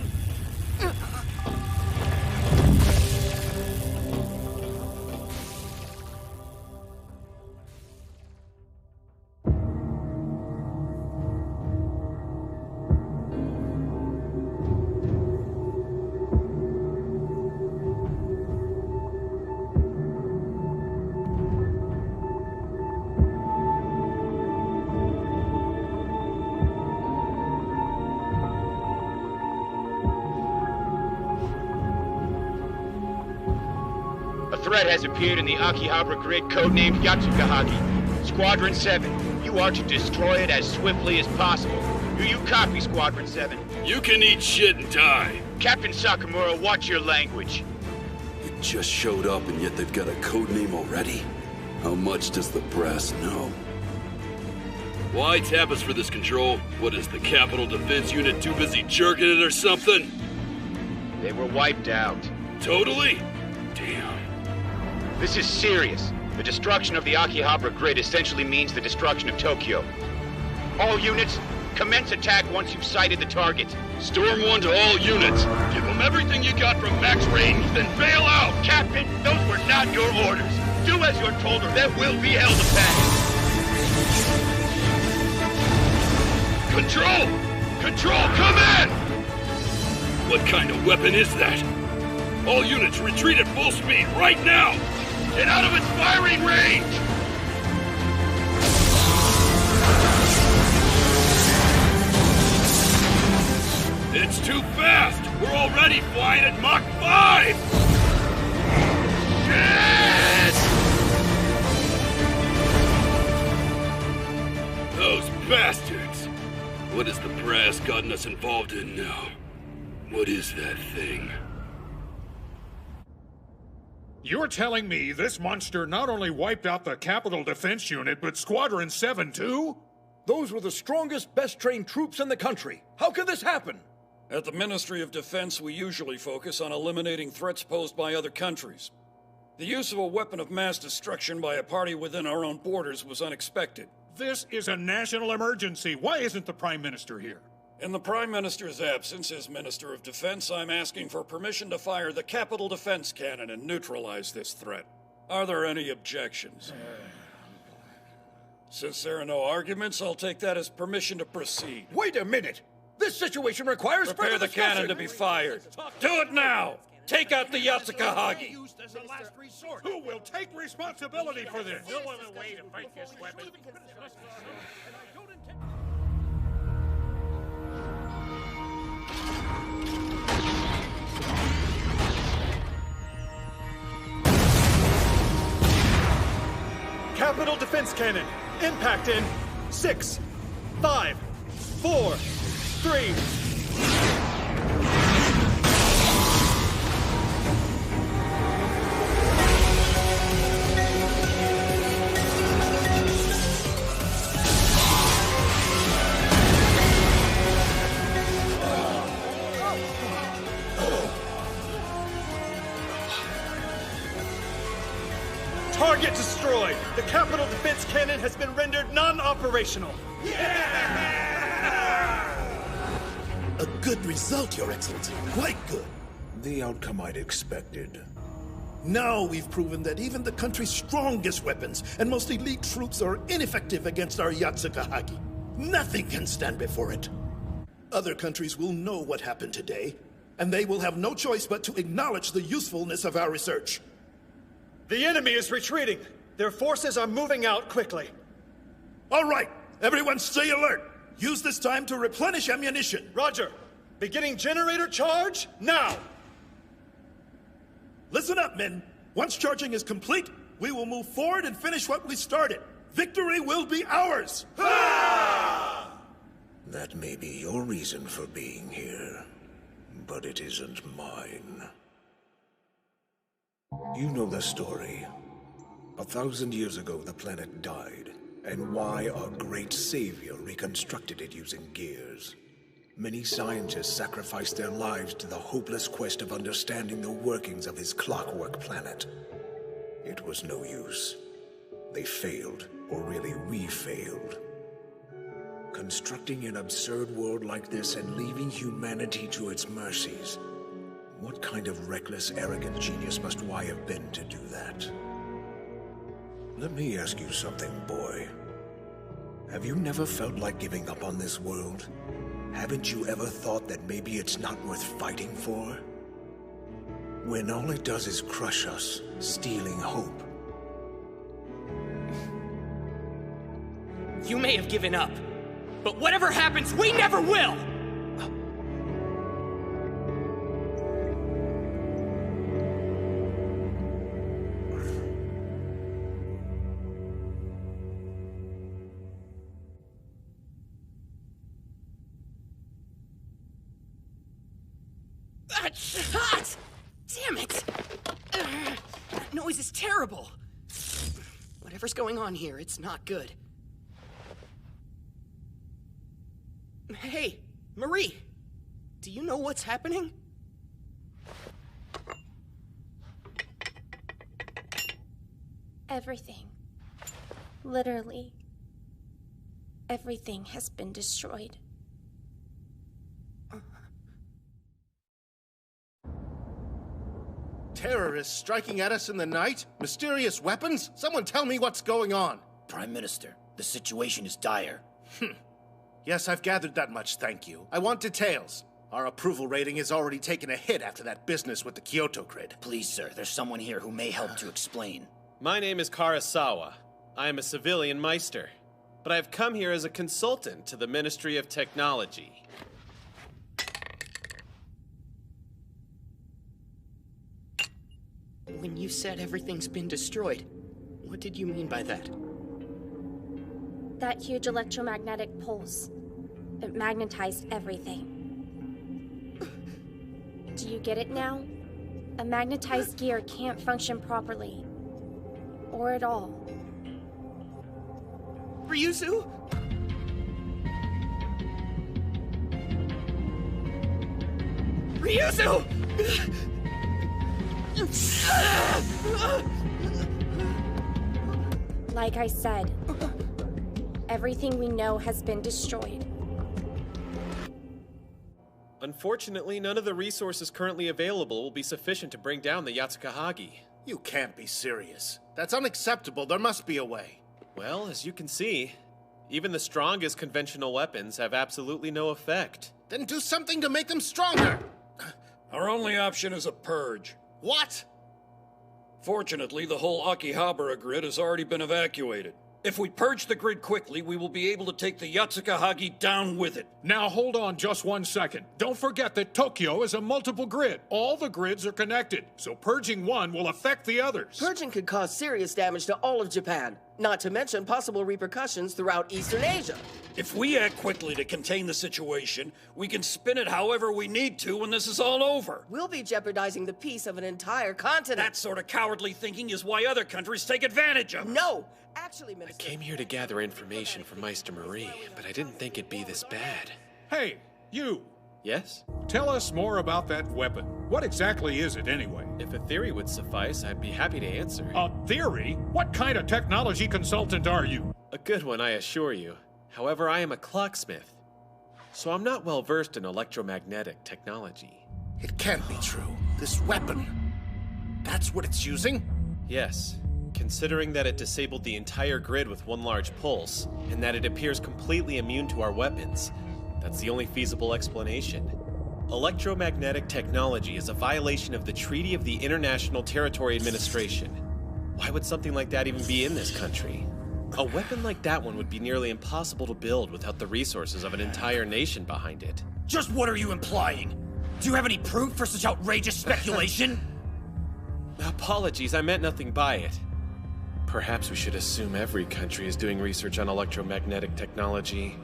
A threat has appeared in the Akihabara grid codenamed Yatsukahagi. Squadron 7, you are to destroy it as swiftly as possible. Do you copy, Squadron 7? You can eat shit and die. Captain Sakamura, watch your language. You just showed up and yet they've got a code name already? How much does the brass know? Why tap us for this, Control? What is the Capital Defense Unit too busy jerking it or something? They were wiped out. Totally? Damn. This is serious. The destruction of the Akihabara grid essentially means the destruction of Tokyo. All units, commence attack once you've sighted the target. Storm 1 to all units. Give them everything you got from max range, then bail out! Captain, those were not your orders. Do as you're told or there will be hell to pay. Control! Control, come in! What kind of weapon is that? All units retreat at full speed right now! Get out of its firing range! It's too fast! We're already flying at Mach 5! Shit! Those bastards! What has the brass gotten us involved in now? What is that thing? You're telling me this monster not only wiped out the Capital Defense Unit, but Squadron 7 too? Those were the strongest, best-trained troops in the country. How could this happen? At the Ministry of Defense, we usually focus on eliminating threats posed by other countries. The use of a weapon of mass destruction by a party within our own borders was unexpected. This is a national emergency. Why isn't the Prime Minister here? In the Prime Minister's absence as Minister of Defense, I'm asking for permission to fire the Capital Defense Cannon and neutralize this threat. Are there any objections? Since there are no arguments, I'll take that as permission to proceed. Wait a minute! This situation requires Prepare the cannon to be fired. Do it now! Take out the Yatsukahagi! Who will take responsibility for this? No other way to fight this weapon. Capital Defense Cannon. Impact in 6, 5, 4, 3. Target destroyed! The Capital Defense Cannon has been rendered non-operational! A good result, Your Excellency. Quite good. The outcome I'd expected. Now we've proven that even the country's strongest weapons and most elite troops are ineffective against our Yatsukahagi. Nothing can stand before it. Other countries will know what happened today, and they will have no choice but to acknowledge the usefulness of our research. The enemy is retreating. Their forces are moving out quickly. All right, everyone stay alert. Use this time to replenish ammunition. Roger. Beginning generator charge now. Listen up, men. Once charging is complete, we will move forward and finish what we started. Victory will be ours. That may be your reason for being here, but it isn't mine. You know the story. 1,000 years ago, the planet died, and why our great savior reconstructed it using gears. Many scientists sacrificed their lives to the hopeless quest of understanding the workings of his clockwork planet. It was no use. They failed, or really we failed. Constructing an absurd world like this and leaving humanity to its mercies. What kind of reckless, arrogant genius must Y have been to do that? Let me ask you something, boy. Have you never felt like giving up on this world? Haven't you ever thought that maybe it's not worth fighting for? When all it does is crush us, stealing hope. You may have given up, but whatever happens, we never will! That's hot! Damn it! That noise is terrible! Whatever's going on here, it's not good. Hey, Marie! Do you know what's happening? Everything. Literally. Everything has been destroyed. Terrorists striking at us in the night? Mysterious weapons? Someone tell me what's going on. Prime Minister, the situation is dire. Yes, I've gathered that much, thank you. I want details. Our approval rating has already taken a hit after that business with the Kyoto Grid. Please, sir, there's someone here who may help to explain. My name is Karasawa. I am a civilian Meister, but I've come here as a consultant to the Ministry of Technology. When you said everything's been destroyed, what did you mean by that? That huge electromagnetic pulse. It magnetized everything. Do you get it now? A magnetized gear can't function properly. Or at all. Ryuzu? Ryuzu! Like I said, everything we know has been destroyed. Unfortunately, none of the resources currently available will be sufficient to bring down the Yatsukahagi. You can't be serious. That's unacceptable. There must be a way. Well, as you can see, even the strongest conventional weapons have absolutely no effect. Then do something to make them stronger! Our only option is a purge. What? Fortunately, the whole Akihabara grid has already been evacuated. If we purge the grid quickly, we will be able to take the Yatsukahagi down with it. Now hold on just 1 second. Don't forget that Tokyo is a multiple grid. All the grids are connected, so purging one will affect the others. Purging could cause serious damage to all of Japan, not to mention possible repercussions throughout Eastern Asia. If we act quickly to contain the situation, we can spin it however we need to when this is all over. We'll be jeopardizing the peace of an entire continent. That sort of cowardly thinking is why other countries take advantage of it. No! Actually, Minister... I came here to gather information from Meister Marie, but I didn't think it'd be this bad. Hey, you! Yes? Tell us more about that weapon. What exactly is it, anyway? If a theory would suffice, I'd be happy to answer. A theory? What kind of technology consultant are you? A good one, I assure you. However, I am a clocksmith, so I'm not well versed in electromagnetic technology. It can't be true. This weapon... That's what it's using? Yes. Considering that it disabled the entire grid with one large pulse, and that it appears completely immune to our weapons, that's the only feasible explanation. Electromagnetic technology is a violation of the Treaty of the International Territory Administration. Why would something like that even be in this country? A weapon like that one would be nearly impossible to build without the resources of an entire nation behind it. Just what are you implying? Do you have any proof for such outrageous speculation? Apologies, I meant nothing by it. Perhaps we should assume every country is doing research on electromagnetic technology.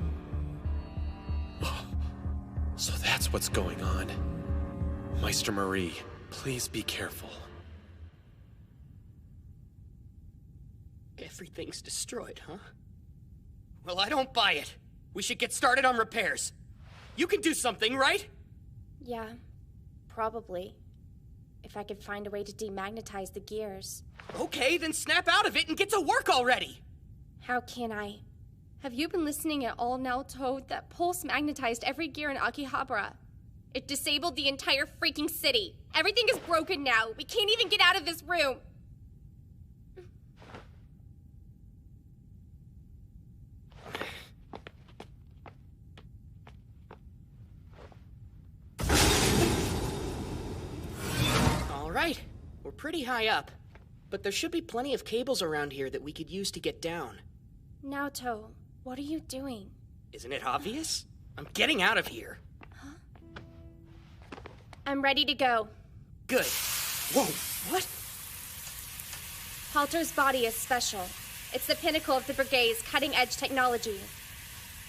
So that's what's going on. Meister Marie, please be careful. Everything's destroyed, huh? Well, I don't buy it. We should get started on repairs. You can do something, right? Yeah, probably. If I could find a way to demagnetize the gears. Okay, then snap out of it and get to work already! How can I? Have you been listening at all now, Toad? That pulse magnetized every gear in Akihabara. It disabled the entire freaking city. Everything is broken now. We can't even get out of this room. All right, we're pretty high up, but there should be plenty of cables around here that we could use to get down. Naoto, what are you doing? Isn't it obvious? I'm getting out of here. I'm ready to go. Good. Whoa, what? Halter's body is special. It's the pinnacle of the Brigade's cutting-edge technology.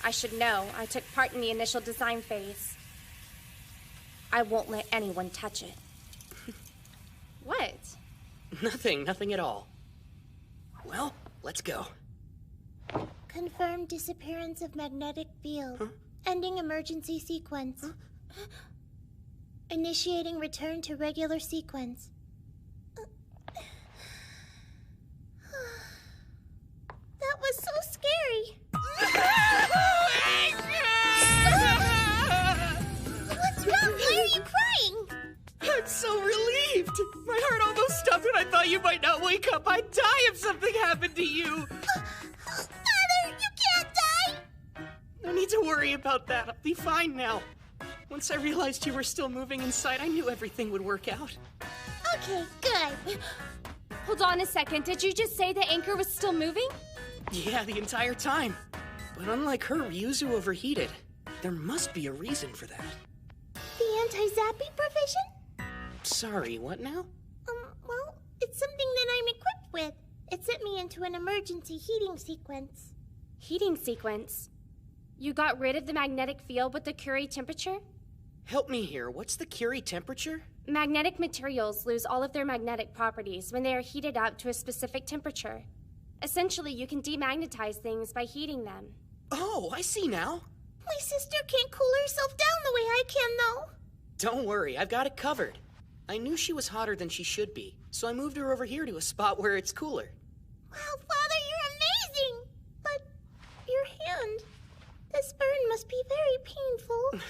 I should know. I took part in the initial design phase. I won't let anyone touch it. What? Nothing at all. Well, let's go. Confirmed disappearance of magnetic field. Ending emergency sequence. Initiating return to regular sequence. That was so scary. What's wrong? Why are you crying? I'm so relieved. My heart almost stopped when I thought you might not wake up. I'd die if something happened to you. Father, you can't die! No need to worry about that. I'll be fine now. Once I realized you were still moving inside, I knew everything would work out. Okay, good. Hold on a second. Did you just say the anchor was still moving? Yeah, the entire time. But unlike her, Ryuzu overheated. There must be a reason for that. The anti-zapping provision? Sorry, what now? Well, it's something that I'm equipped with. It sent me into an emergency heating sequence. Heating sequence? You got rid of the magnetic field with the Curie temperature? Help me here. What's the Curie temperature? Magnetic materials lose all of their magnetic properties when they are heated up to a specific temperature. Essentially, you can demagnetize things by heating them. Oh, I see now. My sister can't cool herself down the way I can, though. Don't worry, I've got it covered. I knew she was hotter than she should be, so I moved her over here to a spot where it's cooler. Wow, Father, you're amazing! But your hand... This burn must be very painful.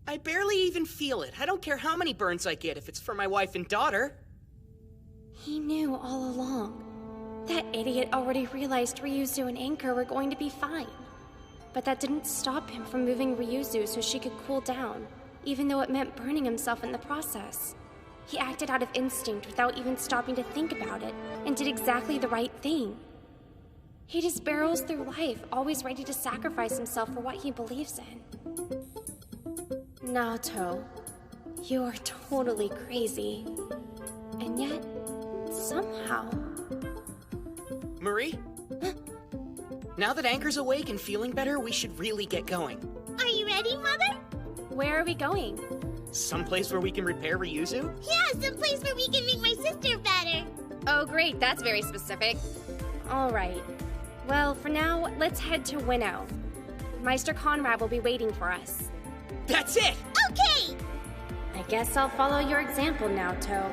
I barely even feel it. I don't care how many burns I get if it's for my wife and daughter. He knew all along. That idiot already realized Ryuzu and Anchor were going to be fine. But that didn't stop him from moving Ryuzu so she could cool down, even though it meant burning himself in the process. He acted out of instinct without even stopping to think about it, and did exactly the right thing. He just barrels through life, always ready to sacrifice himself for what he believes in. Naoto, you are totally crazy. And yet, somehow... Marie? Now that Anchor's awake and feeling better, we should really get going. Are you ready, Mother? Where are we going? Someplace where we can repair Ryuzu? Yeah, someplace where we can make my sister better. Oh, great. That's very specific. All right. Well, for now, let's head to Winnow. Meister Conrad will be waiting for us. That's it! Okay! I guess I'll follow your example now, Toe.